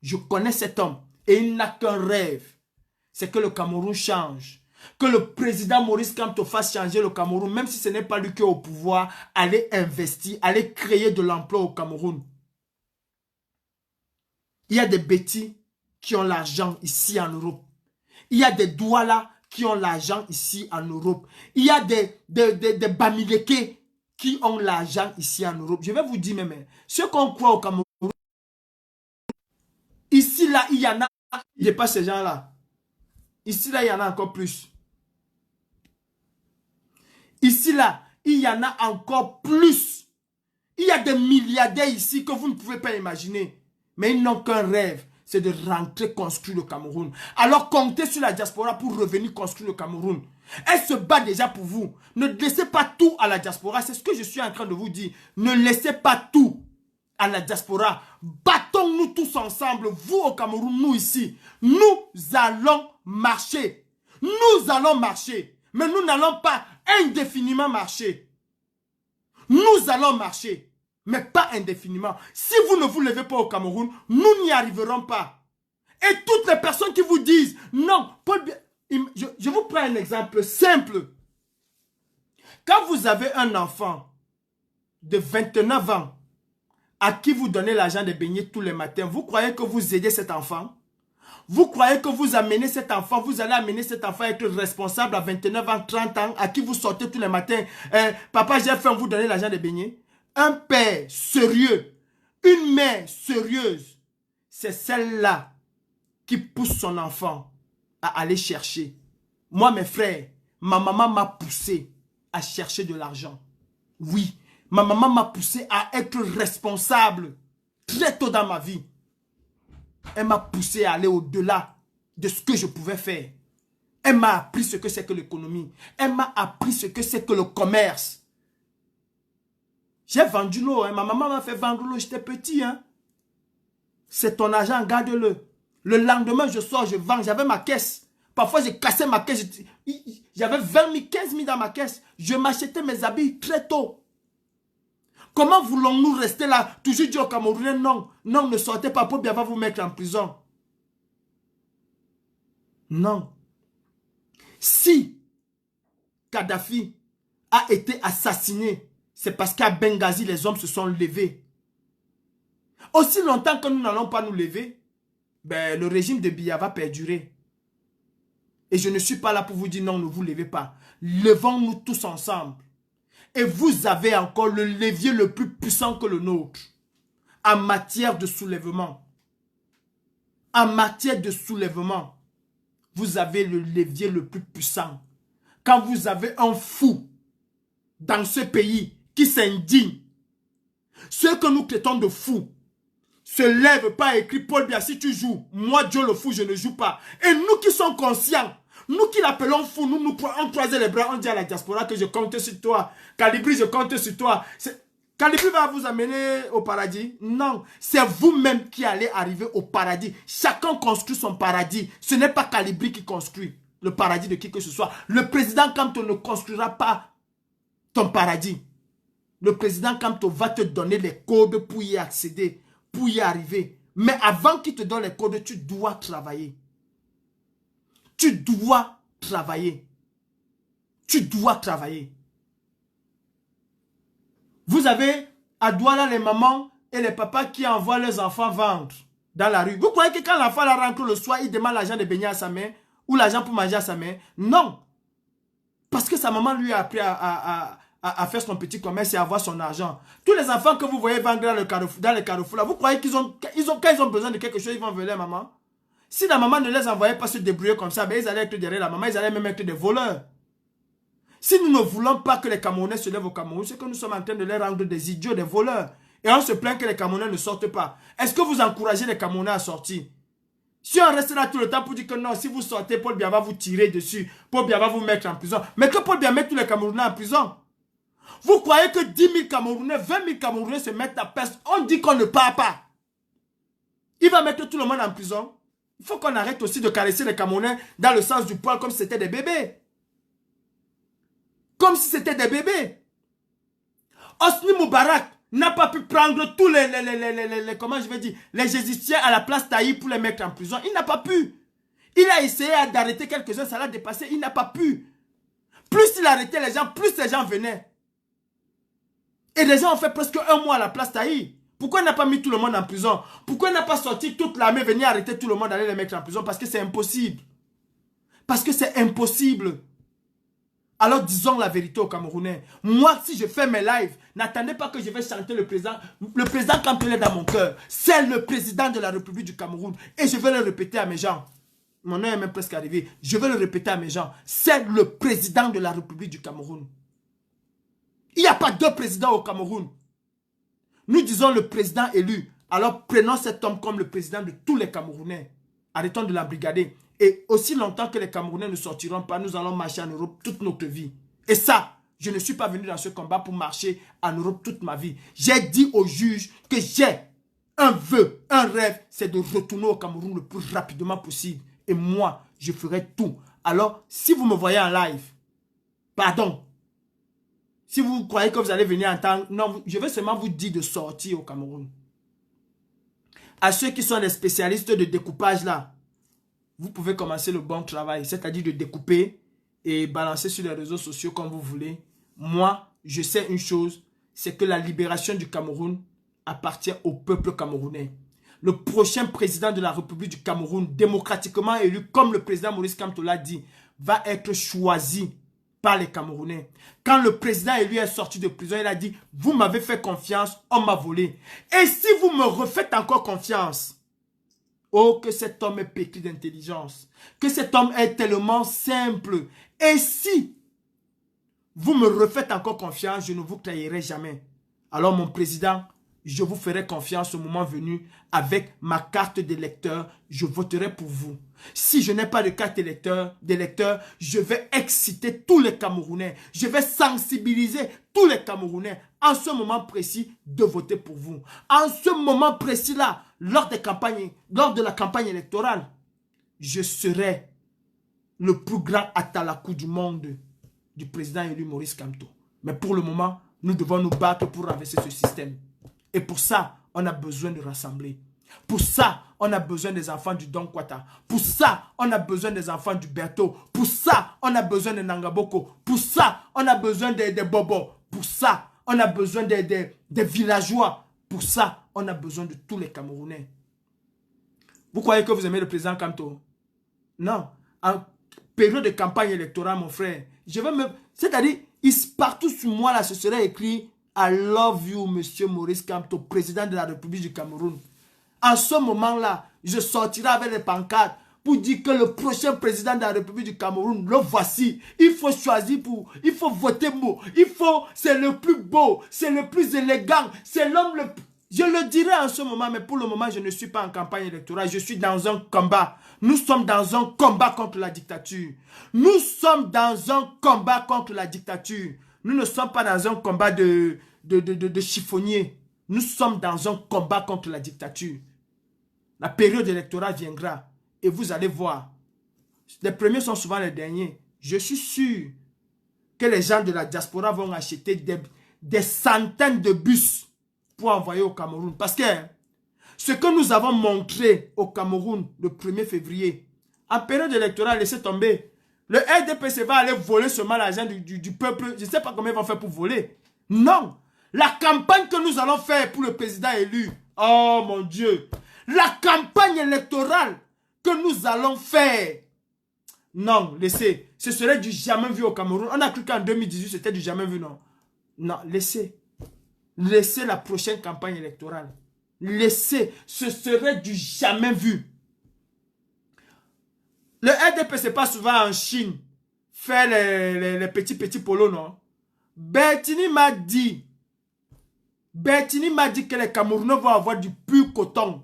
Je connais cet homme. Et il n'a qu'un rêve. C'est que le Cameroun change. Que le président Maurice Kamto fasse changer le Cameroun. Même si ce n'est pas lui qui est au pouvoir. Aller investir. Aller créer de l'emploi au Cameroun. Il y a des bêtis qui ont l'argent ici en Europe. Il y a des Douala qui ont l'argent ici en Europe. Il y a des Bamileke qui ont l'argent ici en Europe. Je vais vous dire même, ceux qu'on croit au Cameroun, ici là, il y en a, il n'y a pas ces gens-là. Ici là, il y en a encore plus. Ici là, il y en a encore plus. Il y a des milliardaires ici que vous ne pouvez pas imaginer. Mais ils n'ont qu'un rêve, c'est de rentrer construire le Cameroun. Alors comptez sur la diaspora pour revenir construire le Cameroun. Elle se bat déjà pour vous. Ne laissez pas tout à la diaspora. C'est ce que je suis en train de vous dire. Ne laissez pas tout à la diaspora. Battons-nous tous ensemble. Vous au Cameroun, nous ici. Nous allons marcher. Nous allons marcher. Mais nous n'allons pas indéfiniment marcher. Nous allons marcher. Mais pas indéfiniment. Si vous ne vous levez pas au Cameroun, nous n'y arriverons pas. Et toutes les personnes qui vous disent, non, je vous prends un exemple simple. Quand vous avez un enfant de 29 ans à qui vous donnez l'argent de baigner tous les matins, vous croyez que vous aidez cet enfant? Vous croyez que vous amenez cet enfant, vous allez amener cet enfant à être responsable à 29 ans, 30 ans, à qui vous sortez tous les matins, papa j'ai faim, vous donnez l'argent de baigner? Un père sérieux, une mère sérieuse, c'est celle-là qui pousse son enfant à aller chercher. Moi, mes frères, ma maman m'a poussé à chercher de l'argent. Oui, ma maman m'a poussé à être responsable très tôt dans ma vie. Elle m'a poussé à aller au-delà de ce que je pouvais faire. Elle m'a appris ce que c'est que l'économie. Elle m'a appris ce que c'est que le commerce. J'ai vendu l'eau, hein. Ma maman m'a fait vendre l'eau, j'étais petit. Hein. C'est ton argent, garde-le. Le lendemain, je sors, je vends, j'avais ma caisse. Parfois, j'ai cassé ma caisse. J'avais 20 000, 15 000 dans ma caisse. Je m'achetais mes habits très tôt. Comment voulons-nous rester là, toujours dire aux Camerounais, non, non, ne sortez pas, Paul Biya va vous mettre en prison. Non. Si Kadhafi a été assassiné, c'est parce qu'à Benghazi, les hommes se sont levés. Aussi longtemps que nous n'allons pas nous lever, ben, le régime de Biya va perdurer. Et je ne suis pas là pour vous dire non, ne vous levez pas. Levons-nous tous ensemble. Et vous avez encore le levier le plus puissant que le nôtre en matière de soulèvement. En matière de soulèvement, vous avez le levier le plus puissant. Quand vous avez un fou dans ce pays qui s'indigne, ceux que nous traitons de fous se lèvent pas et écrivent Paul Biya, si tu joues, moi Dieu le fou, je ne joue pas. Et nous qui sommes conscients, nous qui l'appelons fou, on croise les bras, on dit à la diaspora que je compte sur toi. Calibri, je compte sur toi. Calibri va vous amener au paradis? Non, c'est vous-même qui allez arriver au paradis. Chacun construit son paradis. Ce n'est pas Calibri qui construit le paradis de qui que ce soit. Le président Kamto ne construira pas ton paradis. Le président Kamto va te donner les codes pour y accéder, pour y arriver. Mais avant qu'il te donne les codes, tu dois travailler. Tu dois travailler. Tu dois travailler. Vous avez à Douala les mamans et les papas qui envoient leurs enfants vendre dans la rue. Vous croyez que quand l'enfant rentre le soir, il demande l'argent de baigner à sa main ou l'argent pour manger à sa main? Non. Parce que sa maman lui a appris à faire son petit commerce et à avoir son argent. Tous les enfants que vous voyez vendre dans les carrefours, là, vous croyez quand ils ont besoin de quelque chose, ils vont venir à maman? Si la maman ne les envoyait pas se débrouiller comme ça, ben ils allaient être derrière la maman, ils allaient même être des voleurs. Si nous ne voulons pas que les Camerounais se lèvent au Cameroun, c'est que nous sommes en train de les rendre des idiots, des voleurs. Et on se plaint que les Camerounais ne sortent pas. Est-ce que vous encouragez les Camerounais à sortir? Si on reste là tout le temps pour dire que non, si vous sortez, Paul Biya va vous tirer dessus, Paul Biya va vous mettre en prison. Mais que Paul Biya mette tous les Camerounais en prison? Vous croyez que 10 000 Camerounais, 20 000 Camerounais se mettent à peste? On dit qu'on ne part pas. Il va mettre tout le monde en prison. Il faut qu'on arrête aussi de caresser les Camerounais dans le sens du poil comme si c'était des bébés. Comme si c'était des bébés. Hosni Moubarak n'a pas pu prendre tous comment je vais dire, les Égyptiens à la place Taï pour les mettre en prison. Il n'a pas pu. Il a essayé d'arrêter quelques-uns, ça l'a dépassé. Il n'a pas pu. Plus il arrêtait les gens, plus les gens venaient. Et les gens ont fait presque un mois à la place Taï. Pourquoi il n'a pas mis tout le monde en prison? Pourquoi il n'a pas sorti toute l'armée, venir arrêter tout le monde, aller les mettre en prison? Parce que c'est impossible. Parce que c'est impossible. Alors disons la vérité aux Camerounais. Moi, si je fais mes lives, n'attendez pas que je vais chanter le président. Le président, quand il est dans mon cœur, c'est le président de la République du Cameroun. Et je vais le répéter à mes gens. Mon nom est même presque arrivé. Je vais le répéter à mes gens. C'est le président de la République du Cameroun. Il n'y a pas deux présidents au Cameroun. Nous disons le président élu. Alors prenons cet homme comme le président de tous les Camerounais. Arrêtons de l'embrigader. Et aussi longtemps que les Camerounais ne sortiront pas, nous allons marcher en Europe toute notre vie. Et ça, je ne suis pas venu dans ce combat pour marcher en Europe toute ma vie. J'ai dit aux juges que j'ai un vœu, un rêve, c'est de retourner au Cameroun le plus rapidement possible. Et moi, je ferai tout. Alors, si vous me voyez en live, pardon, si vous croyez que vous allez venir entendre, non, je vais seulement vous dire de sortir au Cameroun. À ceux qui sont les spécialistes de découpage là, vous pouvez commencer le bon travail, c'est-à-dire de découper et balancer sur les réseaux sociaux comme vous voulez. Moi, je sais une chose, c'est que la libération du Cameroun appartient au peuple camerounais. Le prochain président de la République du Cameroun, démocratiquement élu, comme le président Maurice Kamto l'a dit, va être choisi par les Camerounais. Quand le président élu est sorti de prison, il a dit, vous m'avez fait confiance, on m'a volé. Et si vous me refaites encore confiance, oh, que cet homme est pétri d'intelligence. Que cet homme est tellement simple. Et si vous me refaites encore confiance, je ne vous trahirai jamais. Alors mon président, je vous ferai confiance au moment venu. Avec ma carte d'électeur, je voterai pour vous. Si je n'ai pas de carte d'électeur, je vais exciter tous les Camerounais. Je vais sensibiliser tous les Camerounais en ce moment précis de voter pour vous. En ce moment précis-là, lors de la campagne électorale, je serai le plus grand atalakou du monde du président élu Maurice Kamto. Mais pour le moment, Nous devons nous battre pour renverser ce système. Et pour ça, on a besoin de rassembler. Pour ça, on a besoin des enfants du Don Kwata. Pour ça, on a besoin des enfants du Berthaud. Pour ça, on a besoin de Nangaboko. Pour ça, on a besoin des Bobos. Pour ça, on a besoin des villageois. Pour ça, on a besoin de tous les Camerounais. Vous croyez que vous aimez le président Kamto? Non. En période de campagne électorale, mon frère, je vais me... C'est-à-dire, partout sur moi, là, ce serait écrit « I love you, monsieur Maurice Kamto, président de la République du Cameroun ». En ce moment-là, je sortirai avec les pancartes pour dire que le prochain président de la République du Cameroun, le voici. Il faut choisir il faut voter mot. C'est le plus beau, c'est le plus élégant, c'est l'homme le plus... Je le dirai en ce moment, mais pour le moment, je ne suis pas en campagne électorale. Je suis dans un combat. Nous sommes dans un combat contre la dictature. Nous sommes dans un combat contre la dictature. Nous ne sommes pas dans un combat de chiffonnier. Nous sommes dans un combat contre la dictature. La période électorale viendra et vous allez voir. Les premiers sont souvent les derniers. Je suis sûr que les gens de la diaspora vont acheter des centaines de bus pour envoyer au Cameroun. Parce que ce que nous avons montré au Cameroun le 1er février, en période électorale, laissez tomber. Le RDPC va aller voler seulement l'argent du peuple. Je ne sais pas comment ils vont faire pour voler. Non. La campagne que nous allons faire pour le président élu. Oh mon Dieu. La campagne électorale que nous allons faire. Non, laissez. Ce serait du jamais vu au Cameroun. On a cru qu'en 2018, c'était du jamais vu, non. Non, laissez. Laissez la prochaine campagne électorale. Laissez. Ce serait du jamais vu. Le RDPC passe souvent en Chine faire les petits polos, non. Bertini m'a dit que les Camerounais vont avoir du pur coton.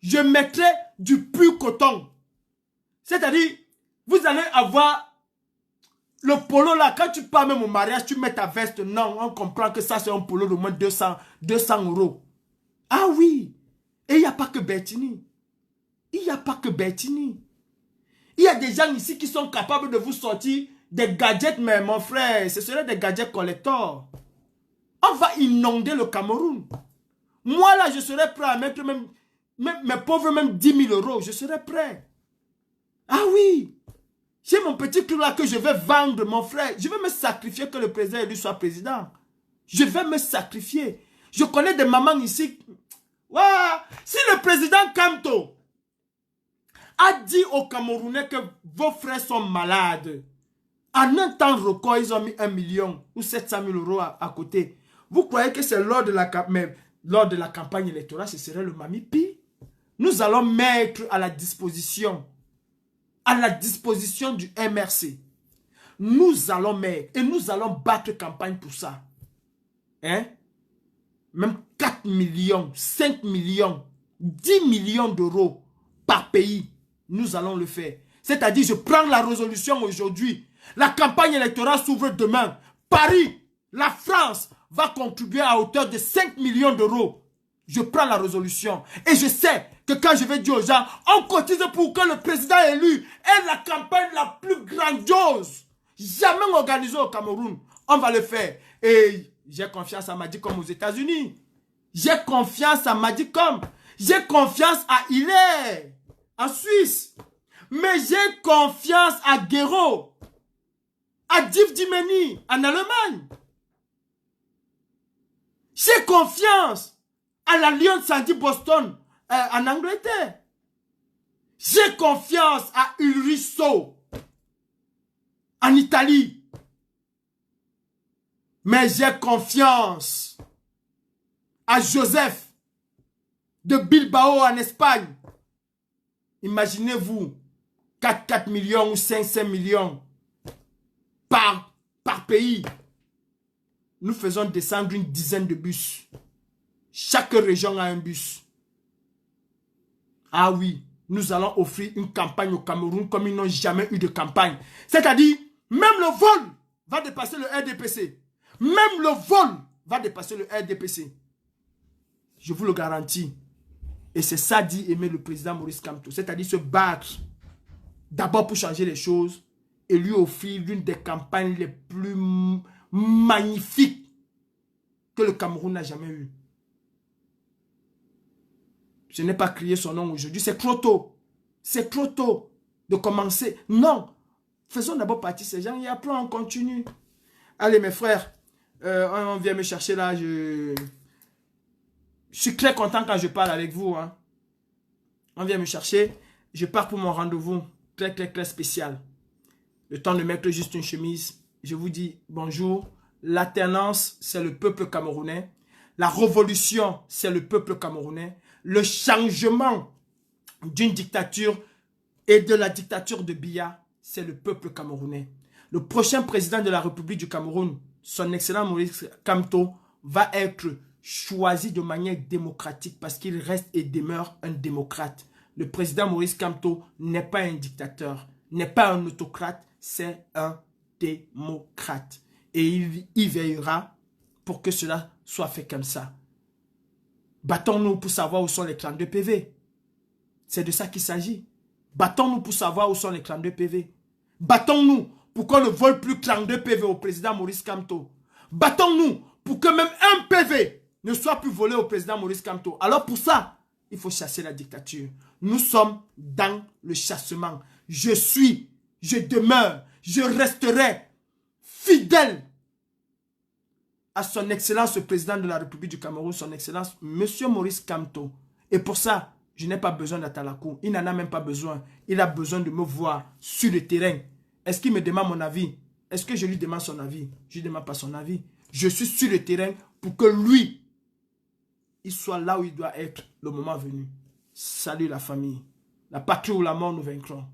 Je mettrai du pur coton. C'est-à-dire, vous allez avoir le polo là, quand tu pars même au mariage, tu mets ta veste. Non, on comprend que ça c'est un polo de moins de 200 €. Ah oui. Et il n'y a pas que Bertini. Il n'y a pas que Bertini. Il y a des gens ici qui sont capables de vous sortir des gadgets, mais mon frère, ce serait des gadgets collecteurs. On va inonder le Cameroun. Moi là, je serais prêt à mettre même mes pauvres, même 10 000 €. Je serais prêt. Ah oui. J'ai mon petit truc là que je vais vendre, mon frère. Je vais me sacrifier que le président élu soit président. Je vais me sacrifier. Je connais des mamans ici. Ouais. Si le président Kamto a dit aux Camerounais que vos frères sont malades, en un temps record, ils ont mis 1 million ou 700 000 € à côté. Vous croyez que c'est lors de la campagne électorale, ce serait le Mamipi? Nous allons mettre à la disposition du MRC. Nous allons mettre et nous allons battre campagne pour ça. Hein? Même 4 millions, 5 millions, 10 millions d'euros par pays. Nous allons le faire. C'est-à-dire, je prends la résolution aujourd'hui. La campagne électorale s'ouvre demain. Paris, la France va contribuer à hauteur de 5 millions d'euros. Je prends la résolution. Et je sais que quand je vais dire aux gens, on cotise pour que le président élu ait la campagne la plus grandiose jamais organisée au Cameroun. On va le faire. Et j'ai confiance à Madicom aux États-Unis. J'ai confiance à Madicom. J'ai confiance à Hilaire en Suisse. Mais j'ai confiance à Guéraud, à Div Dimeni en Allemagne. J'ai confiance à l'Alliance Sandy Boston en Angleterre. J'ai confiance à Ulrisso en Italie. Mais j'ai confiance à Joseph de Bilbao en Espagne. Imaginez-vous 4 millions ou 5 millions par pays. Nous faisons descendre une dizaine de bus. Chaque région a un bus. Ah oui, nous allons offrir une campagne au Cameroun comme ils n'ont jamais eu de campagne. C'est-à-dire, même le vol va dépasser le RDPC. Même le vol va dépasser le RDPC. Je vous le garantis. Et c'est ça dit aimer le président Maurice Kamto. C'est-à-dire se battre d'abord pour changer les choses et lui offrir l'une des campagnes les plus magnifiques que le Cameroun n'a jamais eu. Je n'ai pas crié son nom aujourd'hui. C'est trop tôt. C'est trop tôt de commencer. Non. Faisons d'abord partie de ces gens et après on continue. Allez mes frères, on vient me chercher là. Je suis très content quand je parle avec vous. Hein. On vient me chercher. Je pars pour mon rendez-vous très spécial. Le temps de mettre juste une chemise. Je vous dis bonjour. L'alternance, c'est le peuple camerounais. La révolution, c'est le peuple camerounais. Le changement d'une dictature et de la dictature de Biya, c'est le peuple camerounais. Le prochain président de la République du Cameroun, son excellent Maurice Kamto, va être choisi de manière démocratique parce qu'il reste et demeure un démocrate. Le président Maurice Kamto n'est pas un dictateur, n'est pas un autocrate, c'est un démocrate. Et il y veillera pour que cela soit fait comme ça. Battons-nous pour savoir où sont les 32 PV. C'est de ça qu'il s'agit. Battons-nous pour savoir où sont les 32 PV. Battons-nous pour qu'on ne vole plus 32 PV au président Maurice Kamto. Battons-nous pour que même un PV ne soit plus volé au président Maurice Kamto. Alors pour ça, il faut chasser la dictature. Nous sommes dans le chassement. Je demeure, je resterai fidèle à son excellence, le président de la République du Cameroun, son excellence, monsieur Maurice Kamto. Et pour ça, je n'ai pas besoin d'Atalakou. Il n'en a même pas besoin. Il a besoin de me voir sur le terrain. Est-ce qu'il me demande mon avis? Est-ce que je lui demande son avis? Je ne lui demande pas son avis. Je suis sur le terrain pour que lui, il soit là où il doit être le moment venu. Salut la famille. La patrie ou la mort, nous vaincrons.